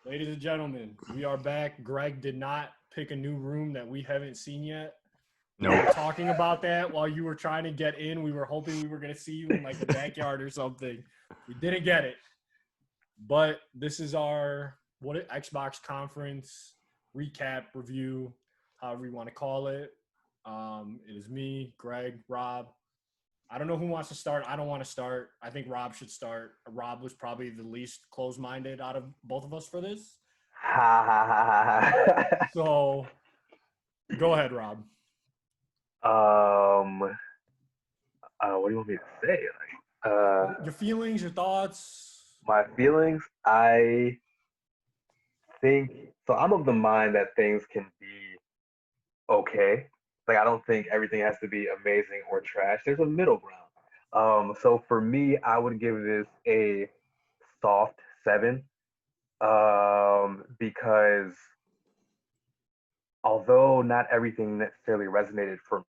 Ladies and gentlemen, we are back. Greg did not pick a new room that we haven't seen yet. We were Nope. talking about that while you were trying to get in. We were hoping we were going to see you in like the backyard or something. We didn't get it. But this is our Xbox conference recap review, however you want to call it. It is me, Greg, Rob. I don't know who wants to start. I don't want to start. I think Rob should start. Rob was probably the least close-minded out of both of us for this. Ha ha ha ha. So go ahead, Rob. Um, what do you want me to say? Your feelings, your thoughts. My feelings. I think so. I'm of the mind that things can be okay. Like I don't think everything has to be amazing or trash. There's a middle ground. So for me, I would give this a soft seven. Because although not everything necessarily resonated for me,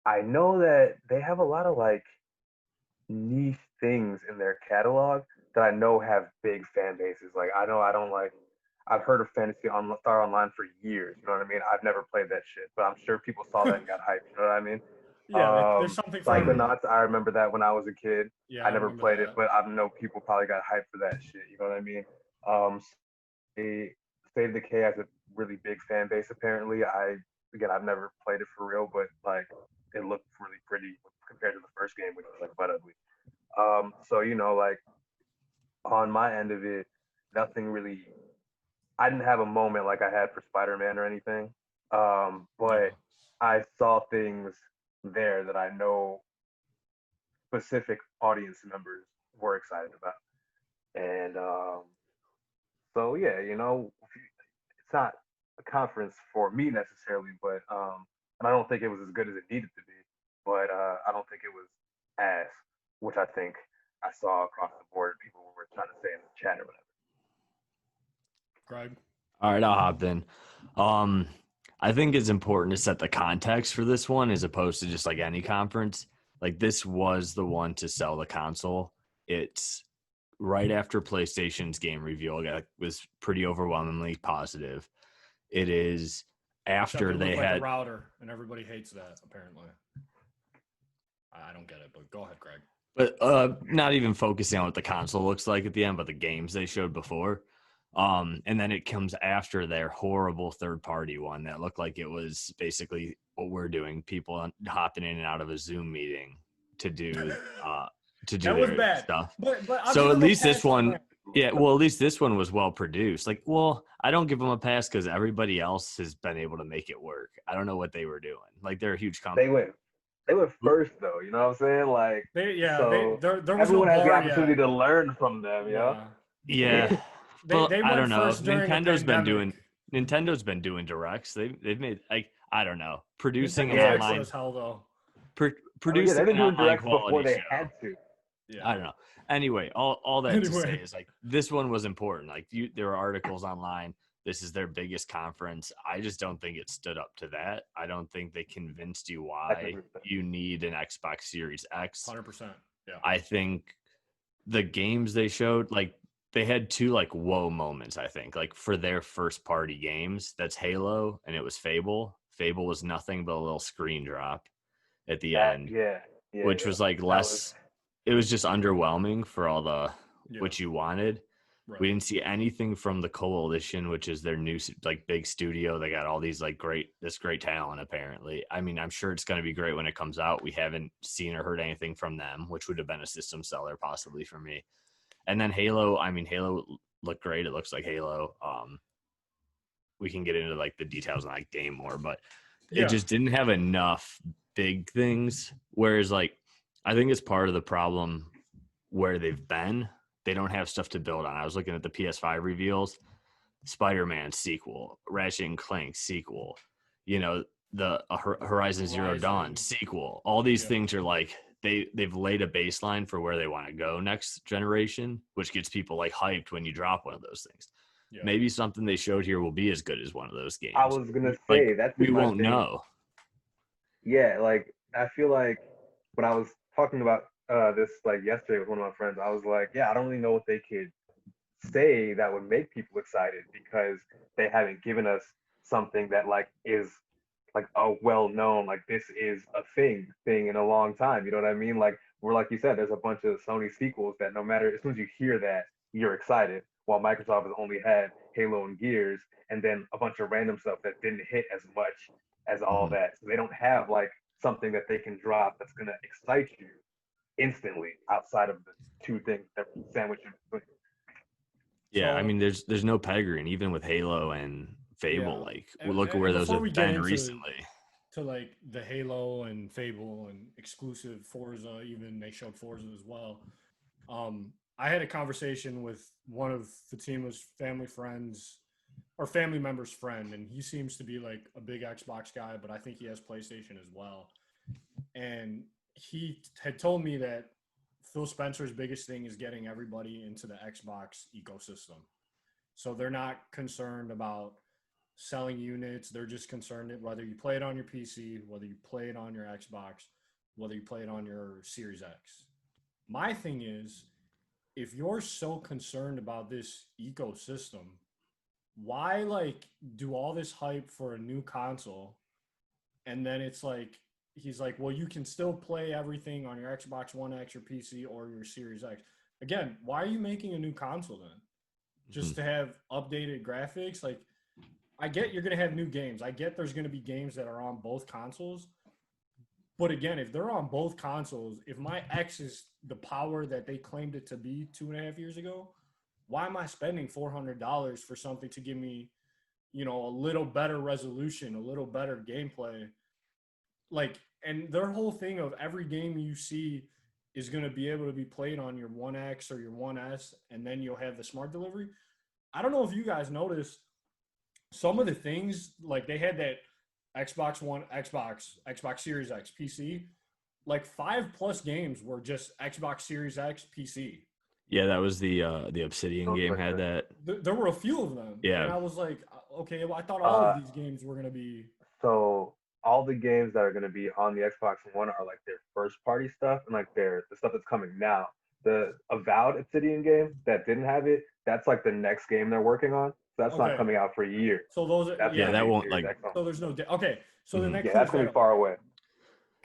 I know that they have a lot of like niche things in their catalog that I know have big fan bases. Like I know I don't like. I've heard of Fantasy on Star Online for years. You know what I mean? I've never played that shit, but I'm sure people saw that and got hyped. You know what I mean? Yeah, there's something for everyone. Psychonauts. I remember that when I was a kid. Yeah, I I never remember played it, that. but I know people probably got hyped for that shit. You know what I mean? Um, State of Decay has a really big fan base. Apparently, I've never played it for real, but like it looked really pretty compared to the first game, which was like butt ugly. So like on my end of it, nothing really. I didn't have a moment like I had for Spider Man or anything, but Yeah. I saw things there that I know specific audience members were excited about, and so yeah, it's not a conference for me necessarily, but and I don't think it was as good as it needed to be, but I don't think it was ass, which I think I saw across the board. People were trying to say in the chat or whatever. Greg. All right, I'll hop in. Um, I think it's important to set the context for this one as opposed to just like any conference. Like this was the one to sell the console. It's right after PlayStation's game reveal. It was pretty overwhelmingly positive. It is Except after it they looked like a had router, and everybody hates that, apparently. I don't get it, but go ahead, Greg. but not even focusing on what the console looks like at the end, but the games they showed before. And then it comes after their horrible third party one that looked like it was basically what we're doing, people hopping in and out of a Zoom meeting to do That was their bad. stuff. But I'll give So at them a least this pass on one, that. yeah, well, at least this one was well produced. Like, well, I don't give them a pass because everybody else has been able to make it work. I don't know what they were doing. Like, they're a huge They company. went they went first though. You know what I'm saying? Like so, There was no everyone has the bar opportunity yet. to learn from them. Yeah. Yeah, They but they I went don't know. first during a pandemic. Nintendo's been doing directs. They've made like I don't know, producing Nintendo an was Yeah. slow online as hell though. Yeah, they've producing been an doing online directs before quality they show. had to. Yeah. I don't know. Anyway, all that to say Anyway. is like this one was important. Like there were articles online. This is their biggest conference. I just don't think it stood up to that. I don't think they convinced you I can why agree with that. you need an Xbox Series X. 100%. Yeah. I think the games they showed, like they had two like whoa moments, I think. Like for their first party games, that's Halo and it was Fable. Fable was nothing but a little screen drop at the That end, yeah, yeah, which yeah. was like That was less it was just underwhelming for all the Yeah. what you wanted. We Right. didn't see anything from the Coalition, which is their new like big studio. They got all these like great talent apparently. I mean, I'm sure it's going to be great when it comes out. We haven't seen or heard anything from them, which would have been a system seller possibly for me. And then Halo, I mean, Halo looked great. It looks like Halo. We can get into like the details on that game more, but it Yeah. just didn't have enough big things. Whereas like I think it's part of the problem where they've been. They don't have stuff to build on. I was looking at the PS5 reveals, Spider-Man sequel, Ratchet and Clank sequel, you know, the Horizon Zero Dawn Horizon. sequel. All these Yeah. things are like they've laid a baseline for where they want to go next generation, which gets people like hyped when you drop one of those things. Yeah. Maybe something they showed here will be as good as one of those I games. was gonna Like say that's we been my won't thing. know. Yeah, like I feel like when I was talking about this like yesterday with one of my friends, I was like, yeah, I don't really know what they could say that would make people excited because they haven't given us something that like is like a well known like this is a thing in a long time. You know what I mean? Like we're like you said, there's a bunch of Sony sequels that no matter as soon as you hear that, you're excited. While Microsoft has only had Halo and Gears, and then a bunch of random stuff that didn't hit as much as all Mhm. that. So they don't have like something that they can drop that's gonna excite you instantly outside of the two things that sandwich in between. Yeah, I So mean, there's no pedigree, and even with Halo and yeah, Fable, like look at and where those before we have get been into recently. like the Halo and Fable and exclusive Forza, even they showed Forza as well. I had a conversation with one of Fatima's family friends or family member's friend, and he seems to be like a big Xbox guy, but I think he has PlayStation as well. And he had told me that Phil Spencer's biggest thing is getting everybody into the Xbox ecosystem. So they're not concerned about selling units. They're just concerned that whether you play it on your PC, whether you play it on your Xbox, whether you play it on your Series X. My thing is, if you're so concerned about this ecosystem, why like do all this hype for a new console and then it's like he's like, well, you can still play everything on your Xbox One X, your PC, or your Series X. Again, why are you making a new console then? Just Mhm. to have updated graphics? Like, I get you're gonna have new games. I get there's gonna be games that are on both consoles. But again, if they're on both consoles, if my X is the power that they claimed it to be 2.5 years ago, why am I spending $400 for something to give me, a little better resolution, a little better gameplay? Like, and their whole thing of every game you see is going to be able to be played on your 1X or your 1S, and then you'll have the smart delivery. I don't know if you guys noticed some of the things, like they had that Xbox One, Xbox Series X, PC. Like 5+ games were just Xbox Series X, PC. Yeah, that was the Obsidian Those game were had good. that. There were a few of them, and Yeah, I was like, okay, well, I thought all of Uh, these games were gonna be. so all the games that are going to be on the Xbox One are like their first party stuff and like their the stuff that's coming now. The Avowed Obsidian game that didn't have it, that's like the next game they're working on. So that's not Okay, coming out for years. so those are, That's yeah, going to yeah. that be won't Series like. X only. So there's no okay. So then Mhm. that Yeah, that's clears going that to be up. far away.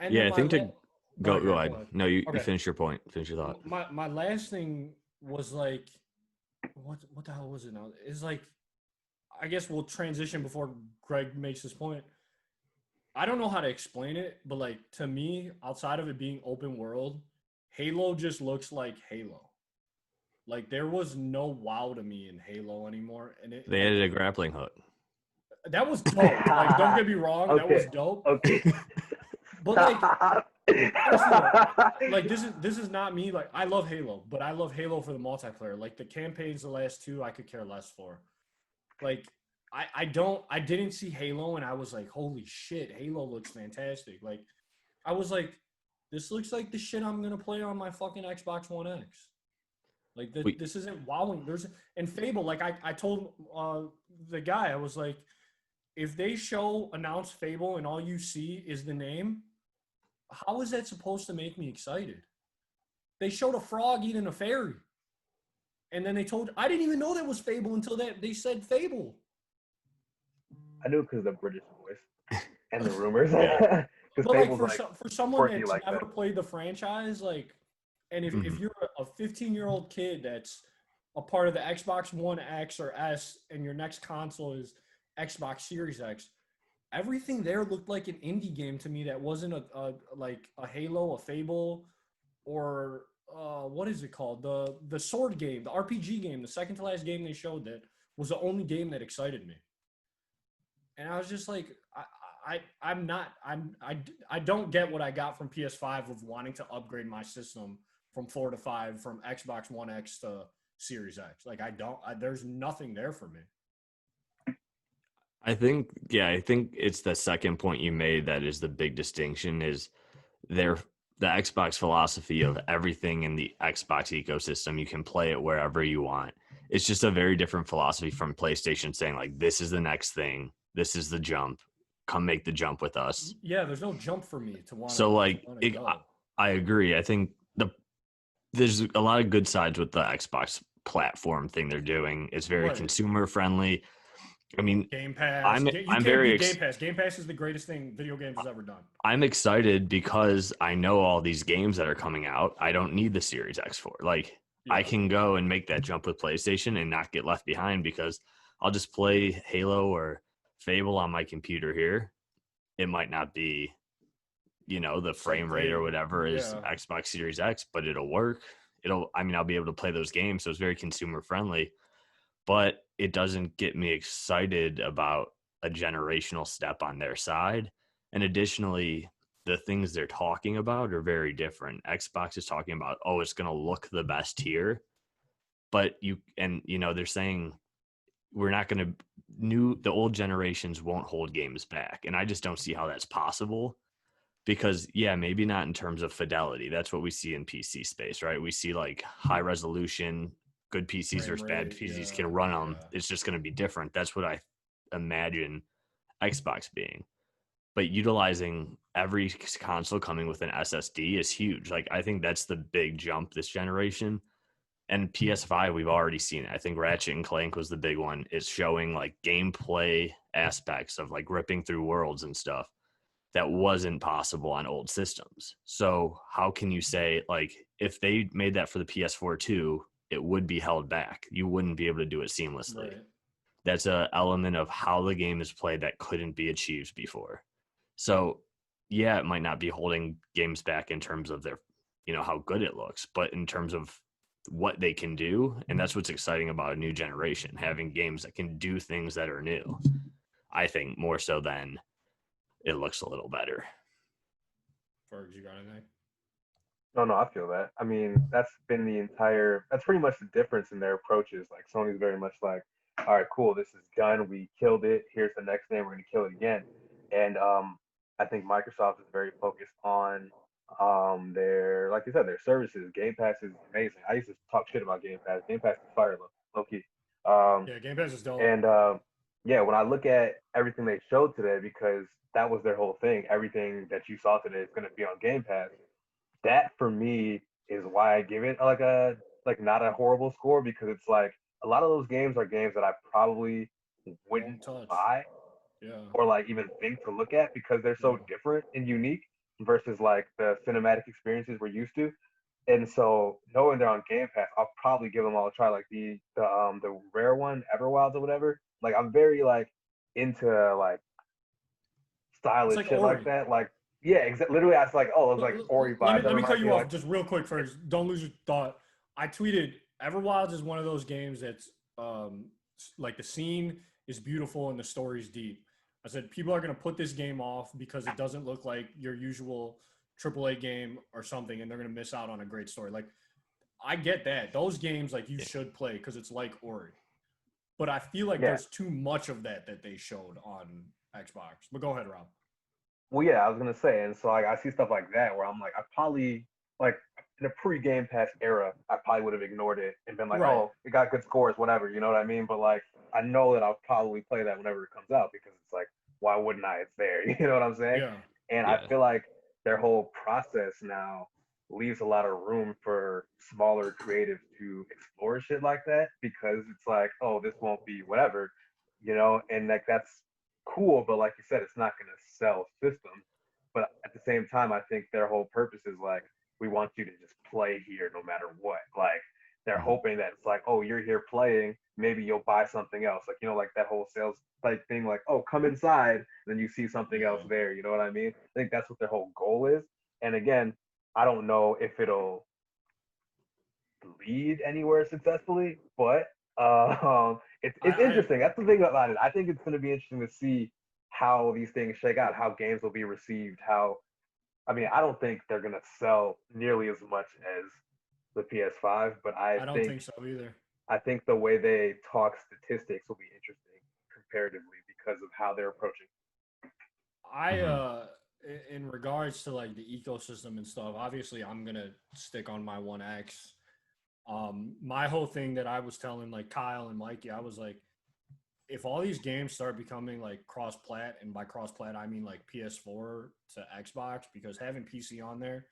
And Yeah, then I think to go go ahead, go ahead. ahead. No, you Okay, finish your point. Finish your thought. my last thing was like, what the hell was it now? It's like, I guess we'll transition before Greg makes his point. I don't know how to explain it, but like to me, outside of it being open world, Halo just looks like Halo. Like there was no wow to me in Halo anymore, and it They like added a grappling hook. that was dope. Like don't get me wrong, that Okay. was dope. Okay. But like honestly though, like this is not me. Like I love Halo, but I love Halo for the multiplayer. Like the campaigns, the last two, I could care less for. Like I didn't see Halo, and I was like, holy shit, Halo looks fantastic. Like I was like, this looks like the shit I'm gonna play on my fucking Xbox One X. Like we, this isn't wowing. There's and Fable. Like I told the guy, I was like, if they announce Fable and all you see is the name, how is that supposed to make me excited? They showed a frog eating a fairy, and then they told I didn't even know that was Fable until that they said Fable. I knew because of the British voice and the rumors. Yeah, Because but like Fable's like for someone quirky that's like never that. played the franchise, like, and if mhm. you're a 15-year-old kid that's a part of the Xbox One X or S, and your next console is Xbox Series X, everything there looked like an indie game to me that wasn't a like a Halo, a Fable, or what is it called? The sword game, the RPG game, the second to last game they showed that was the only game that excited me. And I was just like, I'm not, I don't get what I got from PS5 of wanting to upgrade my system from 4 to 5 from Xbox One X to Series X. Like there's nothing there for me. I think it's the second point you made that is the big distinction is their the Xbox philosophy of everything in the Xbox ecosystem. You can play it wherever you want. It's just a very different philosophy from PlayStation saying like this is the next thing. This is the jump. Come make the jump with us. Yeah, there's no jump for me to want to So like go. I agree. I think there's a lot of good sides with the Xbox platform thing they're doing. It's very Right. consumer friendly. I mean, Game Pass. I'm You I'm can't very beat Game Pass. Game Pass is the greatest thing video games has ever done. I'm excited because I know all these games that are coming out. I don't need the Series X for. Like, I Yeah. can go and make that jump with PlayStation and not get left behind because I'll just play Halo or Fable on my computer here. It might not be, the Same frame rate or thing. whatever is Yeah. Xbox Series X, but it'll work. I'll be able to play those games. So it's very consumer friendly, but it doesn't get me excited about a generational step on their side. And additionally, the things they're talking about are very different. Xbox is talking about, oh, it's going to look the best here, but they're saying we're not going to the old generations won't hold games back. And I just don't see how that's possible because yeah, maybe not in terms of fidelity. That's what we see in PC space, right? We see like high resolution, good PCs Frame versus bad rate. PCs Yeah. can run them. Yeah. It's just going to be different. That's what I imagine Xbox being. But utilizing every console coming with an SSD is huge. Like I think that's the big jump this generation. And PS5, we've already seen it. I think Ratchet and Clank was the big one. It's showing like gameplay aspects of like ripping through worlds and stuff that wasn't possible on old systems. So how can you say like if they made that for the PS4 too, it would be held back. You wouldn't be able to do it seamlessly. Right. That's a element of how the game is played that couldn't be achieved before. So yeah, it might not be holding games back in terms of their, how good it looks, but in terms of what they can do. And that's what's exciting about a new generation, having games that can do things that are new. I think more so than it looks a little better. Fergs, you got anything? No, I feel that. I mean, that's pretty much the difference in their approaches. Like Sony's very much like, all right, cool, this is done. We killed it. Here's the next thing. We're gonna kill it again. And I think Microsoft is very focused on their, like you said, their services. Game Pass is amazing. I used to talk shit about Game Pass. Game Pass is fire, low key. Um, Yeah, Game Pass is dope. and yeah, when I look at everything they showed today, because that was their whole thing. Everything that you saw today is going to be on Game Pass. That for me is why I give it like not a horrible score, because it's like a lot of those games are games that I probably wouldn't Won't touch. buy Yeah. or like even think to look at because they're so Yeah. different and unique versus like the cinematic experiences we're used to. And so knowing they're on Game Pass, I'll probably give them all a try. Like the rare one, Everwilds or whatever. Like I'm very like into like It's stylish like shit like Ori. that. Like yeah, literally I was like, oh, it was L- like l- Ori Let me vibes. That cut reminds me you of off like just real quick first. Don't lose your thought. I tweeted Everwilds is one of those games that's like the scene is beautiful and the story's deep. I said people are gonna put this game off because it doesn't look like your usual AAA game or something, and they're gonna miss out on a great story. Like I get that those games like you Yeah. should play because it's like Ori, but I feel like yeah. there's too much of that they showed on Xbox. But go ahead, Rob. Well, yeah, I was gonna say, and so like I see stuff like that where I'm like, I probably like in a pre-Game Pass era, I probably would have ignored it and been like, Right. oh, it got good scores, whatever, you know what I mean? But like, I know that I'll probably play that whenever it comes out because it's like, why wouldn't I? It's there, you know what I'm saying? Yeah. And I Yeah. feel like their whole process now leaves a lot of room for smaller creatives to explore shit like that because it's like, oh, this won't be whatever, and like that's cool, but like you said, it's not going to sell systems. But at the same time, I think their whole purpose is like, we want you to just play here no matter what. Like, they're Mhm. hoping that it's like, oh, you're here playing, maybe you'll buy something else. Like, like that whole sales type thing, like, oh, come inside, then you see something else Yeah. there. You know what I mean? I think that's what their whole goal is. And again, I don't know if it'll lead anywhere successfully, but it's I interesting. That's the thing about it. I think it's going to be interesting to see how these things shake out, how games will be received. I mean, I don't think they're going to sell nearly as much as the PS5, but I don't think so either. I think the way they talk statistics will be interesting comparatively because of how they're approaching. I Mhm. in regards to like the ecosystem and stuff, obviously I'm gonna stick on my One X. My whole thing that I was telling like Kyle and Mikey, I was like, if all these games start becoming like cross plat, and by cross plat I mean like PS4 to Xbox, because having PC on there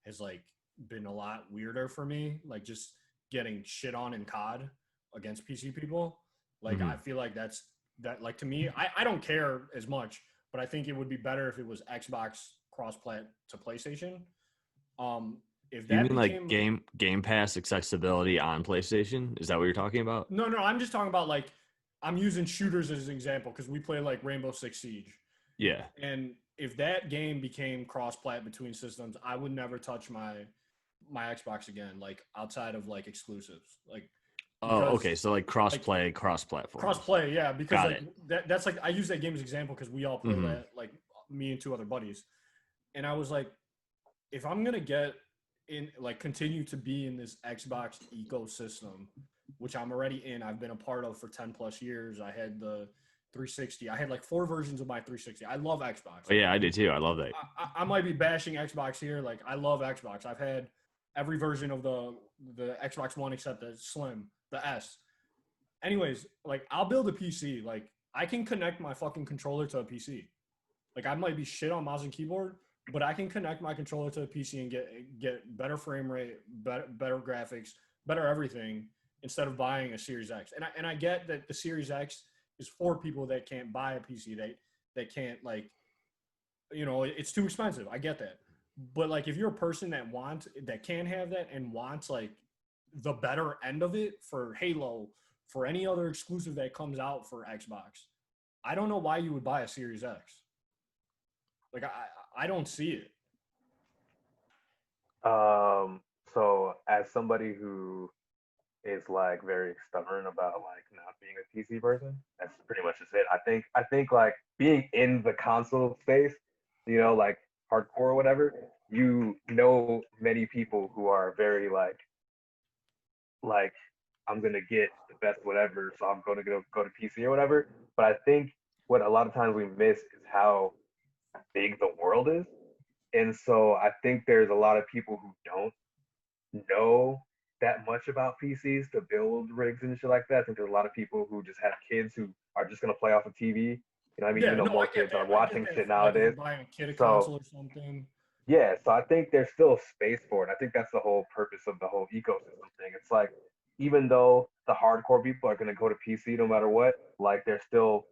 has like been a lot weirder for me. Like just getting shit on in COD against PC people. Like I feel like that like to me, I don't care as much, but I think it would be better if it was Xbox cross-plat to PlayStation. If You that mean like became Game Pass accessibility on PlayStation? Is that what you're talking about? no, I'm just talking about like I'm using shooters as an example because we play like Rainbow Six Siege. Yeah. And if that game became cross-plat between systems, I would never touch my Xbox again, like outside of like exclusives, like Oh, because okay. So like cross like play, cross platform. cross-play, yeah, because Got like it. that's like I use that game as example because we all play that, like me and two other buddies, and I was like, if I'm gonna get in, like continue to be in this Xbox ecosystem, which I'm already in, I've been a part of for 10 plus years. I had the 360. I had like 4 versions of my 360. I love Xbox. Oh, yeah, I did too. I love that. I might be bashing Xbox here. Like I love Xbox. I've had every version of the Xbox One except the Slim, the S. Anyways, like I'll build a PC. Like I can connect my fucking controller to a PC. Like I might be shit on mouse and keyboard, but I can connect my controller to a PC and get better frame rate, better graphics, better everything instead of buying a Series X. And I get that the Series X is for people that can't buy a PC, that can't like, you know, it's too expensive. I get that. But like if you're a person that can have that and wants like the better end of it for Halo, for any other exclusive that comes out for Xbox, I don't know why you would buy a Series X. Like I don't see it. So as somebody who is like very stubborn about like not being a PC person, that's pretty much just it. I think like being in the console space, like hardcore or whatever, many people who are very like I'm gonna get the best whatever, so I'm gonna go to PC or whatever. But I think what a lot of times we miss is how big the world is. And so I think there's a lot of people who don't know that much about PCs to build rigs and shit like that. I think there's a lot of people who just have kids who are just gonna play off of TV. I mean, Yeah, no, more I get kids are that. I get watching that. shit Like if you're nowadays. buying a kid a So console or something. yeah, so I think there's still space for it. I think that's the whole purpose of the whole ecosystem thing. It's like even though the hardcore people are gonna go to PC no matter what, like there's still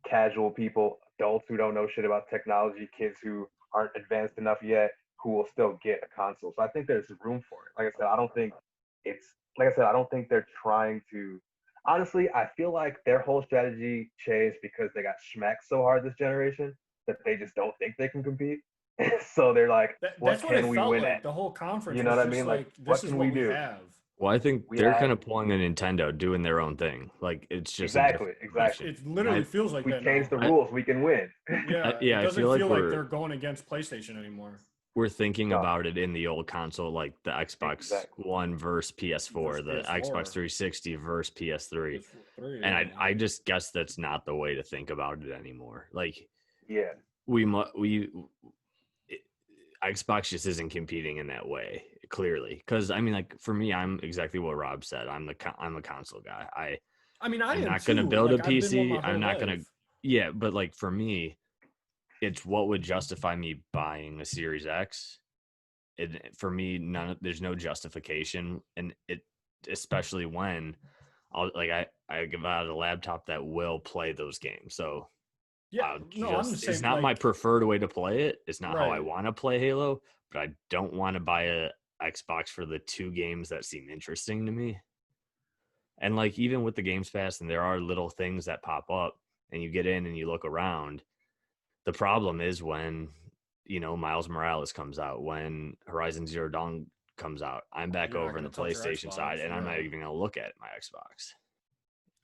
casual people, adults who don't know shit about technology, kids who aren't advanced enough yet, who will still get a console. So I think there's room for it. Like I said, I don't think they're trying to. Honestly, I feel like their whole strategy changed because they got smacked so hard this generation that they just don't think they can compete. So they're like, what That's what it can we felt win like. at? The whole conference You know was what I just mean? Like, like, what this is can we what we do? have. Well, I think We they're have kind of pulling a Nintendo, doing their own thing. Like it's just a different exactly. It literally I, feels like We that changed now. the I, rules, we can win. Yeah, yeah, it I feel doesn't like feel like they're going against PlayStation anymore. we're thinking No, about it in the old console, like the Xbox exactly. One versus PS4, Versus the Xbox PS4. 360 versus PS3. PS3, And yeah. I just guess that's not the way to think about it anymore. Like Yeah. we Xbox just isn't competing in that way clearly. Because I mean, like for me, I'm exactly what Rob said. I'm a console guy. I mean, I I'm am not gonna too. build a Like I've been one PC. my I'm whole not gonna. life. Yeah, but like for me, it's what would justify me buying a Series X. For me, there's no justification, and it especially when I give out a laptop that will play those games. So Yeah, no, I'm the it's same. not my Like, preferred way to play it. It's not how I right. want to play Halo, but I don't want to buy a Xbox for the 2 games that seem interesting to me. And like even with the Games Pass, and there are little things that pop up, and you get in and you look around. The problem is when Miles Morales comes out, when Horizon Zero Dawn comes out, I'm back You're not over in gonna the touch your PlayStation side, Xbox. and I'm not Yeah. even gonna look at my Xbox.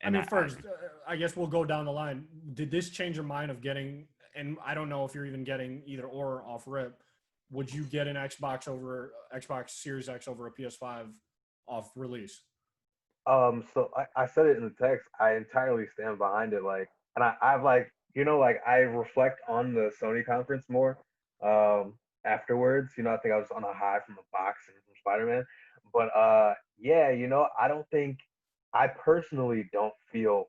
I And mean, first, I guess we'll go down the line. Did this change your mind of getting? And I don't know if you're even getting either or off rip. Would you get an Xbox Series X over a PS5 off release? So I said it in the text. I entirely stand behind it. Like, and I've like, like I reflect on the Sony conference more afterwards. I think I was on a high from the box and from Spider-Man. But yeah, I don't think I personally don't feel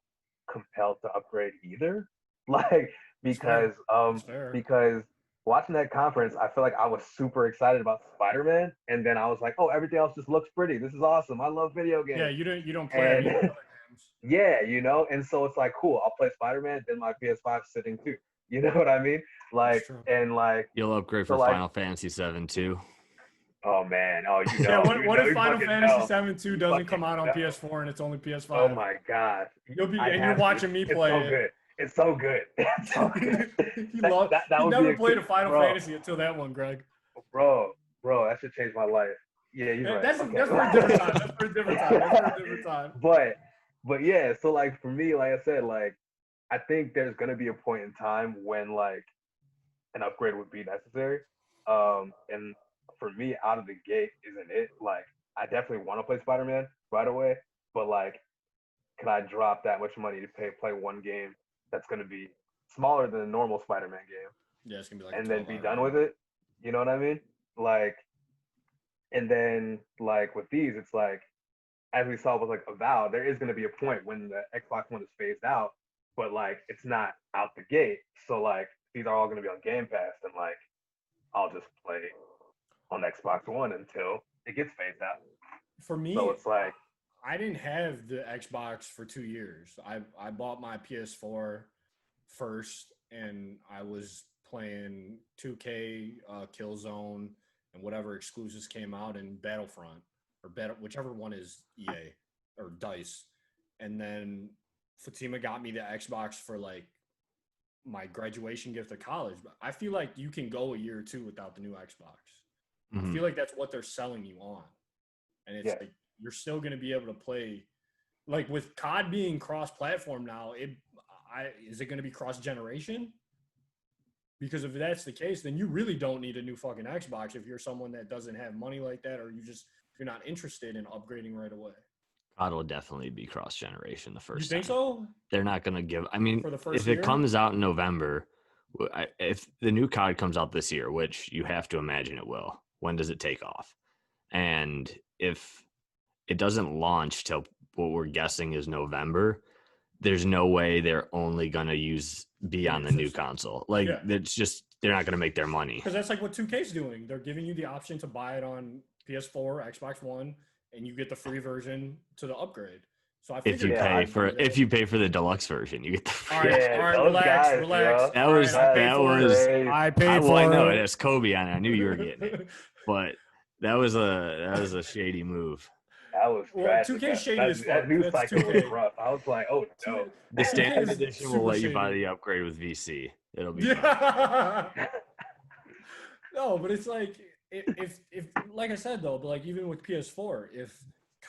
compelled to upgrade either. Like It's fair. because It's fair. because watching that conference, I feel like I was super excited about Spider-Man, and then I was like, oh, everything else just looks pretty. This is awesome. I love video Yeah, games. you don't play And any other games. yeah, and so it's like, cool. I'll play Spider-Man. Then my PS5 sitting too. You know what I mean? That's Like, true. and like, You'll upgrade so for like, Final Fantasy 7 too. oh man, oh Yeah, what if you Final fucking Fantasy know, 7 2 you doesn't fucking come out on know. PS4 and it's only Oh PS5? my god, You'll be I'd and you're have to. watching me It's play so it. good. It's so good. It's so good. That He would be never a played good, a Final bro, Fantasy until that one, Greg. bro, That should change my life. Yeah, you're right. That's Okay. for a different time. That's for a different time. That's for a different time. but yeah, so like for me, like I said, like I think there's gonna be a point in time when like an upgrade would be necessary. And for me, out of the gate isn't it. Like I definitely want to play Spider-Man right away, but like, can I drop that much money to play one game that's gonna be smaller than a normal Spider-Man game, Yeah, it's gonna be like a and then 12 be hour done game. with it? You know what I mean? Like, and then like with these, it's like as we saw with like Avowed, there is going to be a point when the Xbox One is phased out, but like it's not out the gate. So like these are all going to be on Game Pass, and like I'll just play on Xbox One until it gets phased out. For So me, it's like, I didn't have the Xbox for 2 years. I bought my PS4 first, and I was playing 2K, Killzone, and whatever exclusives came out in Battlefront or whichever one is EA or Dice. And then Fatima got me the Xbox for like my graduation gift of college. But I feel like you can go a year or two without the new Xbox. I Mhm. feel like that's what they're selling you on, and it's yeah, like you're still going to be able to play. Like with COD being cross-platform now, is it going to be cross-generation? Because if that's the case, then you really don't need a new fucking Xbox if you're someone that doesn't have money like that, or you're not interested in upgrading right away. COD will definitely be cross generation the You first think time. so? They're not going to give. I mean, For the first if it year? comes out in November, if the new COD comes out this year, which you have to imagine it will, when does it take off? And if it doesn't launch till what we're guessing is November, there's no way they're only going to be The on new the new system. console. Like, Yeah. it's just, they're not going to make their money. Because that's like what 2K's doing. They're giving you the option to buy it on PS4, Xbox One, and you get the free version to the upgrade. So I If figured you Yeah, pay COD would for do that. if you pay for the deluxe version, you get the All free. right, yeah, those relax, guys, relax. yo, That All right, was I paid that for it. was I paid well, I for know it. it has Kobe on it. I knew you were getting it, but that was a shady move. that was Well, tragic. 2K shady as That fuck. news That's cycle was 2K. rough. I was like, oh no. The 2K standard is edition will super let you buy shady. the upgrade with VC. It'll be fine. Yeah. No, but it's like if like I said though, but like even with PS4, if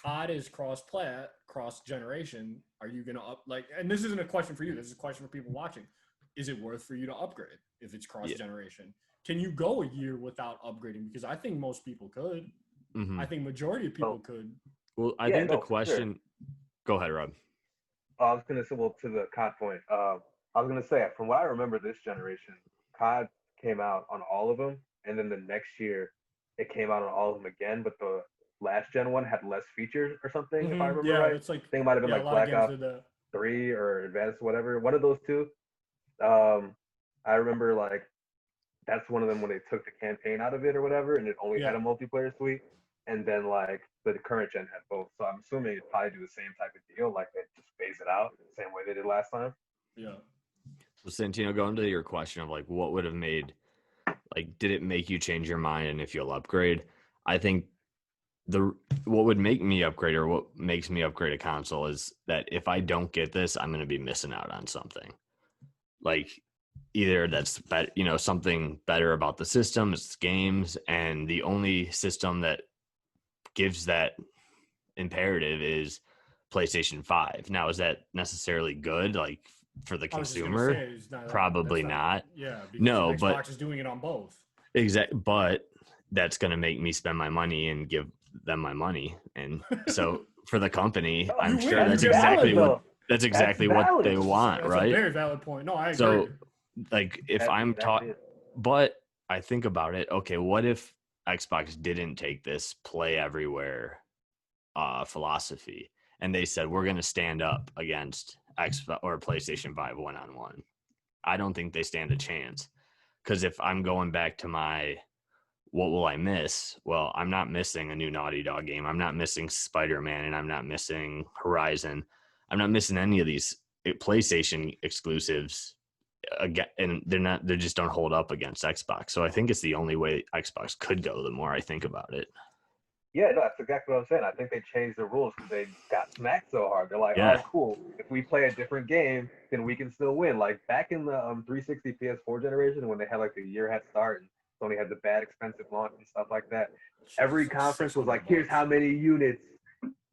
COD is cross generation, are you gonna up like? And this isn't a question for you. This is a question for people watching. Is it worth for you to upgrade if it's cross generation? Can you go a year without upgrading? Because I think most people could. Mhm. I think majority of people could. Well, I Yeah, think the no, for sure. question. Go ahead, Rob. I was gonna say, well, to the COD point. I was gonna say, from what I remember, this generation, COD came out on all of them, and then the next year, it came out on all of them again. But the last gen one had less features or something, if I remember Yeah, right. it's like I think it might have been a like lot of Black games Ops did that. 3 or Advanced, whatever. One of those two. I remember like that's one of them when they took the campaign out of it or whatever, and it only had a multiplayer suite. And then like the current gen had both. So I'm assuming it'd probably do the same type of deal, like they just phase it out the same way they did last time. Yeah. So Santino, going to your question of like what would have made, like, did it make you change your mind and if you'll upgrade? I think what would make me upgrade or what makes me upgrade a console is that if I don't get this, I'm going to be missing out on something. Like either that's something better about the system, it's games, and the only system that gives that imperative is PlayStation 5. Now, is that necessarily good? Like for the consumer? Probably not. Yeah, because no, Xbox but is doing it on both. But that's going to make me spend my money and give them my money, and so for the company, I'm sure that's exactly what they want, that's right? A very valid point. No, I agree. So, like, if I'm taught, but I think about it. Okay, what if Xbox didn't take this play everywhere philosophy, and they said we're going to stand up against Xbox or PlayStation 5 1-on-1? I don't think they stand a chance because if I'm going back to my what will I miss? Well, I'm not missing a new Naughty Dog game. I'm not missing Spider-Man, and I'm not missing Horizon. I'm not missing any of these PlayStation exclusives again, and they just don't hold up against Xbox. So I think it's the only way Xbox could go the more I think about it. Yeah, no, that's exactly what I'm saying. I think they changed the rules because they got smacked so hard. They're like, all Yeah. right, cool. If we play a different game, then we can still win. Like back in the 360 PS4 generation when they had like the year head start and Sony had the bad expensive launch and stuff like that. Every conference was like, here's how many units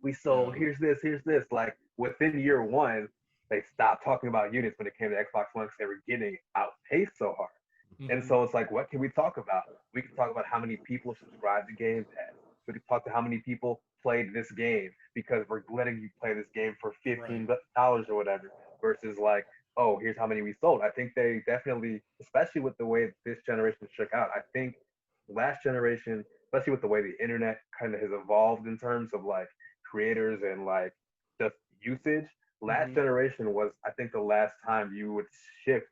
we sold. Yeah. Here's this. Like within year one, they stopped talking about units when it came to Xbox One because they were getting outpaced so hard. And so it's like, what can we talk about? We can talk about how many people subscribe to Game Pass. We can talk to how many people played this game because we're letting you play this game for $15 or whatever. Versus like, oh, here's how many we sold. I think they definitely, especially with the way this generation shook out. I think last generation, especially with the way the internet kind of has evolved in terms of like creators and like just usage. Last generation was, I think, the last time you would shift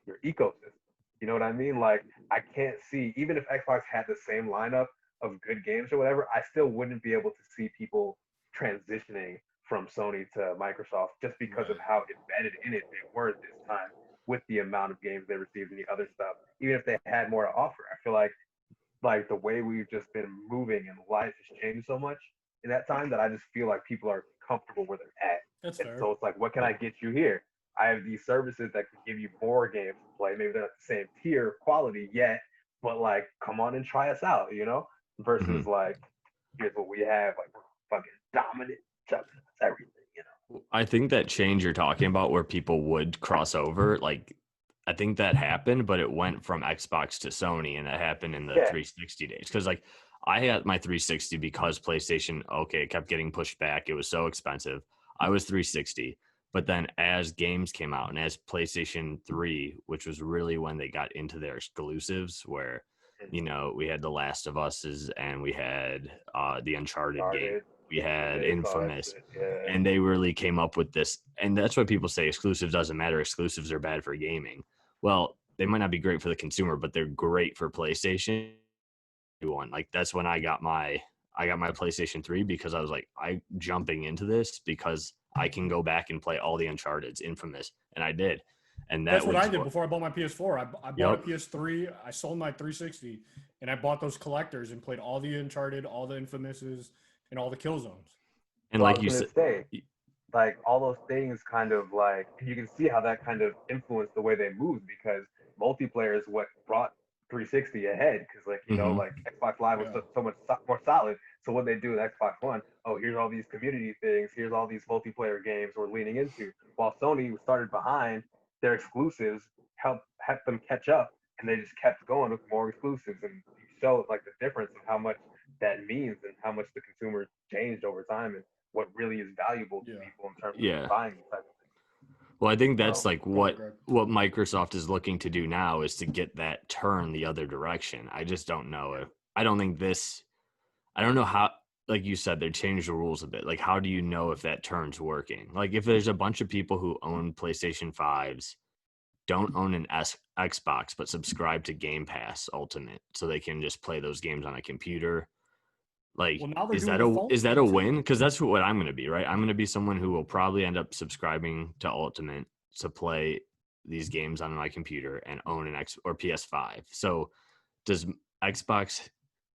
your ecosystem. You know what I mean? Like, I can't see, even if Xbox had the same lineup of good games or whatever, I still wouldn't be able to see people transitioning from Sony to Microsoft just because of how embedded in it they were at this time with the amount of games they received and the other stuff. Even if they had more to offer, I feel like the way we've just been moving and life has changed so much in that time that I just feel like people are comfortable where they're at. That's And fair. so it's like, what can I get you here? I have these services that can give you more games to play. Maybe they're not the same tier quality yet, but like, come on and try us out, you know? Versus like, here's what we have, like we're fucking dominant, everything, you know? I think that change you're talking about where people would cross over, like I think that happened, but it went from Xbox to Sony, and that happened in the 360 days. Because like I had my 360 because PlayStation, it kept getting pushed back. It was so expensive. I was 360. But then as games came out and as PlayStation 3, which was really when they got into their exclusives, where, you know, we had The Last of Us's and we had the Uncharted game, we had Infamous, and they really came up with this. And that's why people say exclusive doesn't matter. Exclusives are bad for gaming. Well, they might not be great for the consumer, but they're great for PlayStation. One, like that's when I got my PlayStation 3 because I was like, I jumping into this because I can go back and play all the Uncharted's, Infamous, and I did. And that's what I did before I bought my PS4. I bought a PS3, I sold my 360, and I bought those collectors and played all the Uncharted, all the Infamouses, and all the Killzones. And like you said, like all those things kind of like, you can see how that kind of influenced the way they moved because multiplayer is what brought 360 ahead because like you know like Xbox Live was so much more solid. So what they do with Xbox One, oh here's all these community things, here's all these multiplayer games we're leaning into. While Sony started behind, their exclusives helped them catch up, and they just kept going with more exclusives and show like the difference of how much that means and how much the consumers changed over time and what really is valuable to people in terms of buying these type of things. Well, I think that's like what Microsoft is looking to do now is to get that turn the other direction. I just don't know. I don't know how, like you said, they changed the rules a bit. Like, how do you know if that turn's working? Like, if there's a bunch of people who own PlayStation 5s, don't own an Xbox, but subscribe to Game Pass Ultimate so they can just play those games on a computer. Like, is that a win? Because that's what I'm going to be, right? I'm going to be someone who will probably end up subscribing to Ultimate to play these games on my computer and own an X or PS5. So does Xbox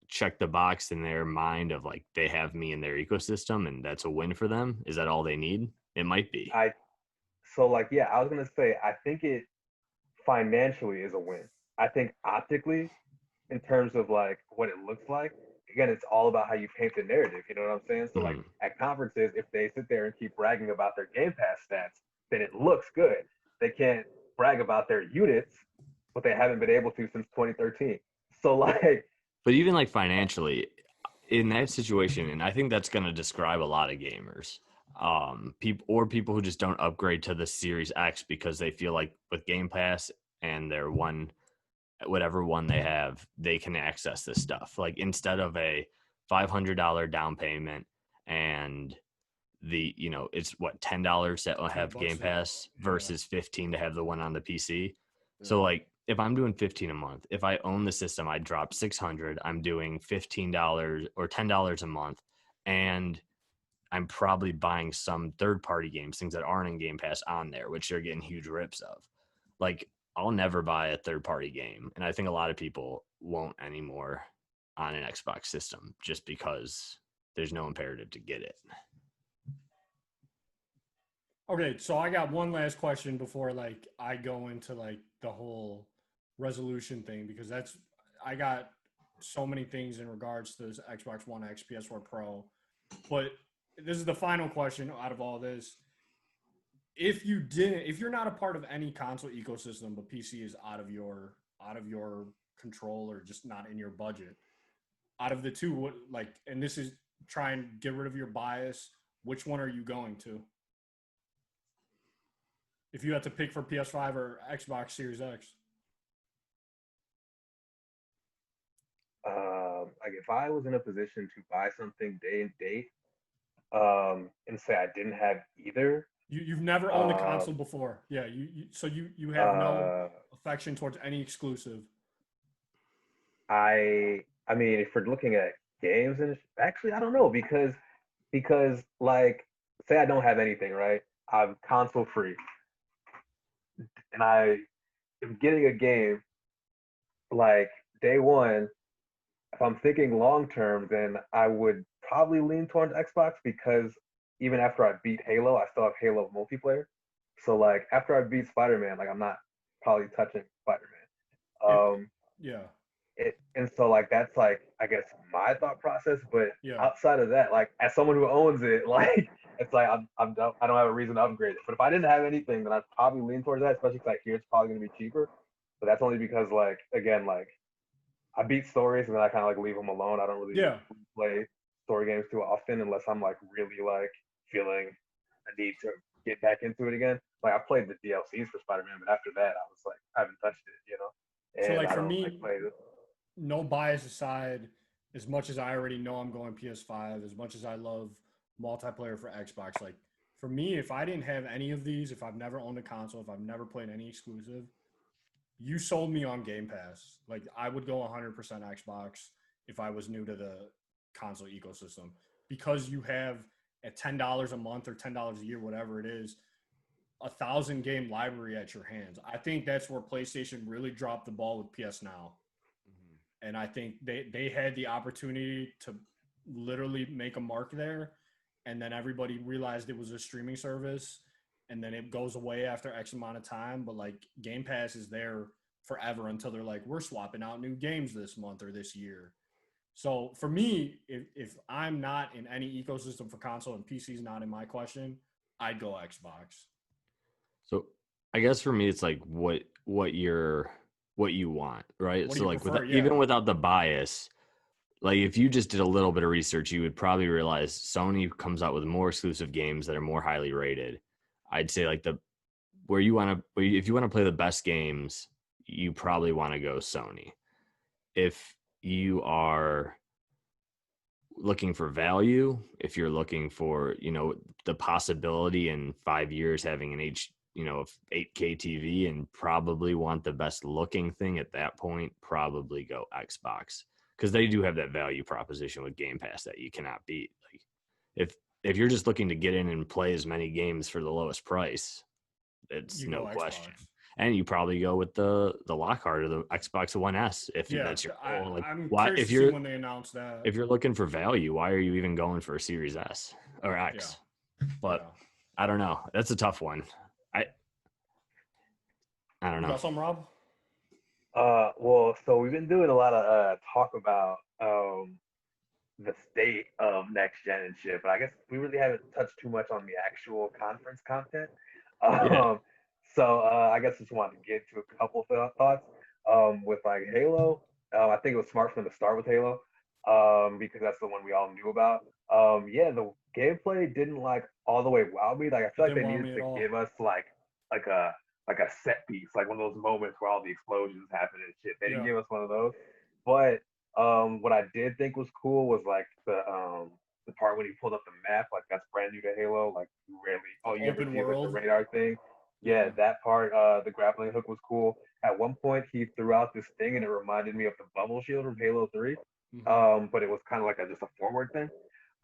check the box in their mind of like they have me in their ecosystem and that's a win for them? Is that all they need? It might be. I was going to say, I think it financially is a win. I think optically, in terms of like what it looks like, again, it's all about how you paint the narrative. You know what I'm saying? So like at conferences, if they sit there and keep bragging about their Game Pass stats, then it looks good. They can't brag about their units, but they haven't been able to since 2013. So like, but even like financially, in that situation, and I think that's going to describe a lot of gamers, people who just don't upgrade to the Series X because they feel like with Game Pass and their whatever one they have, they can access this stuff. Like instead of a $500 down payment and it's what $10 that will have Game Pass versus $15 to have the one on the PC. So like if I'm doing 15 a month, if I own the system, I drop 600. I'm doing $15 or $10 a month, and I'm probably buying some third-party games, things that aren't in Game Pass on there, which they're getting huge rips of. Like, I'll never buy a third-party game, and I think a lot of people won't anymore on an Xbox system just because there's no imperative to get it. Okay, so I got one last question before like I go into like the whole resolution thing because I got so many things in regards to this Xbox One X, PS4 Pro. But this is the final question out of all this. If you're not a part of any console ecosystem, but PC is out of your control or just not in your budget, out of the two, what like, and this is try and get rid of your bias. Which one are you going to? If you had to pick for PS5 or Xbox Series X? Like if I was in a position to buy something day and date, and say I didn't have either, You've never owned a console um, before, yeah. So you have no uh, affection towards any exclusive. I mean, if we're looking at games, and actually, I don't know because like, say I don't have anything, right? I'm console free, and I am getting a game like day one. If I'm thinking long term, then I would probably lean towards Xbox because even after I beat Halo, I still have Halo multiplayer. So like after I beat Spider Man, like I'm not probably touching Spider Man. It, yeah, And so like that's like I guess my thought process. But yeah, outside of that, like as someone who owns it, like it's like I don't have a reason to upgrade it. But if I didn't have anything, then I'd probably lean towards that, especially because I hear it's probably gonna be cheaper. But that's only because like again like I beat stories and then I kind of like leave them alone. I don't really yeah. play story games too often unless I'm like really like feeling a need to get back into it again. Like I played the DLCs for Spider Man, but after that I was like I haven't touched it, you know. So And like I for don't like me, play it. no bias aside, as much as I already know I'm going PS5, as much as I love multiplayer for Xbox, like for me, if I didn't have any of these, if I've never owned a console, if I've never played any exclusive, you sold me on Game Pass. Like I would go 100% Xbox if I was new to the console ecosystem because you have at $10 a month or $10 a year, whatever it is, 1,000 game library at your hands. I think that's where PlayStation really dropped the ball with PS Now, and I think they had the opportunity to literally make a mark there, and then everybody realized it was a streaming service, and then it goes away after X amount of time. But like Game Pass is there forever until they're like, we're swapping out new games this month or this year. So for me, if I'm not in any ecosystem for console and PC is not in my question, I'd go Xbox. So I guess for me, it's like what you want, right? What do So you like prefer? even Yeah, without the bias, like if you just did a little bit of research, you would probably realize Sony comes out with more exclusive games that are more highly rated. I'd say like the where you want to if you want to play the best games, you probably want to go Sony. If you are looking for value, if you're looking for, the possibility in 5 years having an 8K TV and probably want the best looking thing at that point, probably go Xbox because they do have that value proposition with Game Pass that you cannot beat. Like if you're just looking to get in and play as many games for the lowest price, it's you go no question. Xbox. And you probably go with the Lockhart or the Xbox One S if Yeah, that's your goal. Like I'm why curious to see when they announce that. if you're looking for value, why are you even going for a Series S or Yeah, X? But yeah. I don't know. That's a tough one. I I don't You know. got some, Rob? Well, so we've been doing a lot of talk about the state of next gen and shit, but I guess we really haven't touched too much on the actual conference content. Yeah. Um, I guess just wanted to get to a couple thoughts. With like Halo, I think it was smart for them to start with Halo, because that's the one we all knew about. Yeah, the gameplay didn't like all the way wow me. Like I It feel like didn't they want needed me at to all. give us like a like a set piece, like one of those moments where all the explosions happen and shit. They didn't Yeah. give us one of those. But what I did think was cool was like the part when he pulled up the map, like that's brand new to Halo. Like you rarely The you ever open see like the world. radar thing. Yeah, that part, the grappling hook was cool. At one point, he threw out this thing, and it reminded me of the bubble shield from Halo 3. Hmm. But it was kind of like just a forward thing.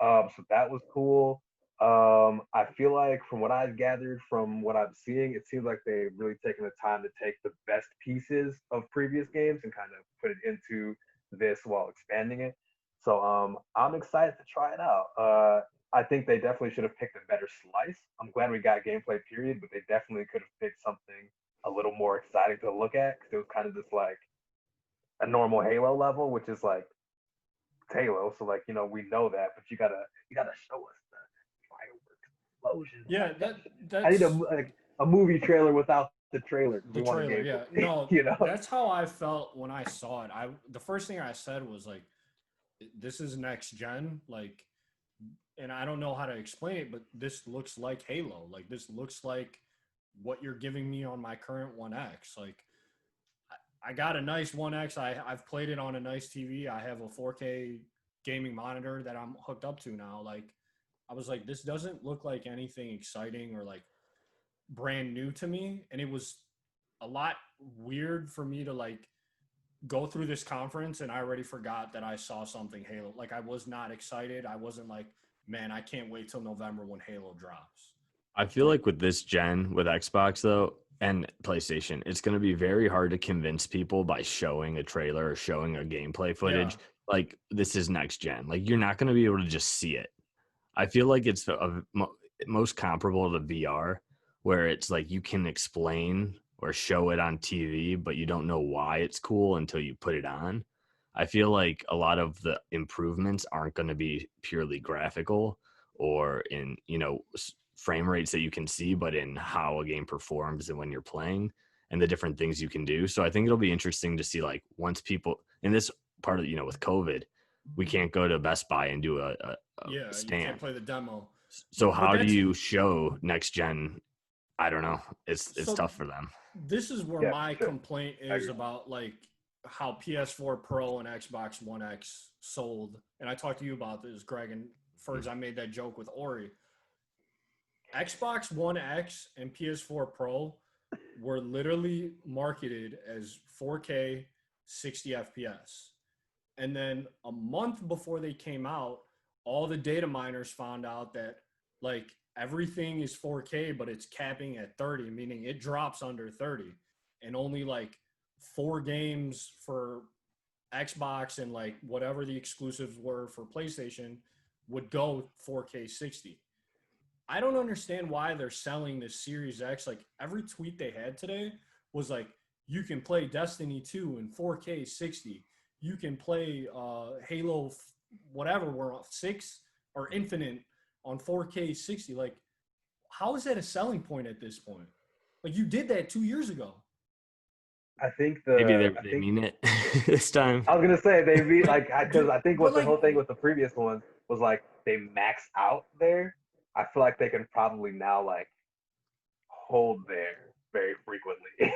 So that was cool. I feel like from what I've gathered, from what I'm seeing, it seems like they've really taken the time to take the best pieces of previous games and kind of put it into this while expanding it. So I'm excited to try it out. I think they definitely should have picked a better slice. I'm glad we got gameplay period, but they definitely could have picked something a little more exciting to look at because it was kind of just like a normal Halo level, which is like Halo. So like we know that, but you gotta show us the fireworks, explosions. Yeah, I need that's a movie trailer without the trailer because the we want a trailer. Yeah, gameplay. no, you know? that's how I felt when I saw it. The first thing I said was like, this is next gen, like, and I don't know how to explain it, but this looks like Halo. Like this looks like what you're giving me on my current One X. Like I got a nice One X. I've played it on a nice TV. I have a 4K gaming monitor that I'm hooked up to now. Like I was like, this doesn't look like anything exciting or like brand new to me, and it was a lot weird for me to like go through this conference and I already forgot that I saw something Halo. Like I was not excited. I wasn't like, man, I can't wait till November when Halo drops. I feel like with this gen with Xbox though and PlayStation, it's going to be very hard to convince people by showing a trailer or showing a gameplay Yeah. footage like this is next gen. Like you're not going to be able to just see it. I feel like it's most comparable to VR, where it's like you can explain or show it on TV, but you don't know why it's cool until you put it on. I feel like a lot of the improvements aren't going to be purely graphical or in, frame rates that you can see, but in how a game performs and when you're playing and the different things you can do. So I think it'll be interesting to see like once people in this part of, with COVID, we can't go to Best Buy and do a Yeah, you can't stand. play the demo. So But how do that's you show next gen? I don't know. It's so tough for them. this is where Yeah, my for sure. complaint I is agree. about like how PS4 Pro and Xbox One X sold. And I talked to you about this, Greg, and first I made that joke with Ori. Xbox One X and PS4 Pro were literally marketed as 4K 60 FPS. And then a month before they came out, all the data miners found out that like everything is 4K, but it's capping at 30, meaning it drops under 30. And only like 4 games for Xbox and like whatever the exclusives were for PlayStation would go 4K 60. I don't understand why they're selling this Series X. Like every tweet they had today was like, you can play Destiny 2 in 4K 60. You can play Halo, whatever we're on 6 or Infinite on 4K 60. Like, how is that a selling point at this point? Like, you did that 2 years ago. I think Maybe the I they think mean it this time. I was gonna say they be Like, like because dude, I think but what the like, whole thing with the previous one was like they max out there. I feel like they can probably now like hold there very frequently.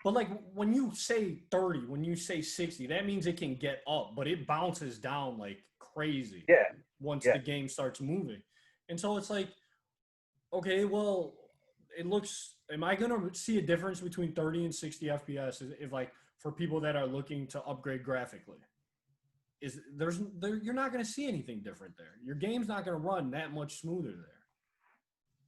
but like when you say 30, when you say 60, that means it can get up, but it bounces down like crazy yeah, once yeah. the game starts moving. And so it's like, okay, well, it looks. Am I gonna see a difference between 30 and 60 FPS if like for people that are looking to upgrade graphically? You're not gonna see anything different there. Your game's not gonna run that much smoother there.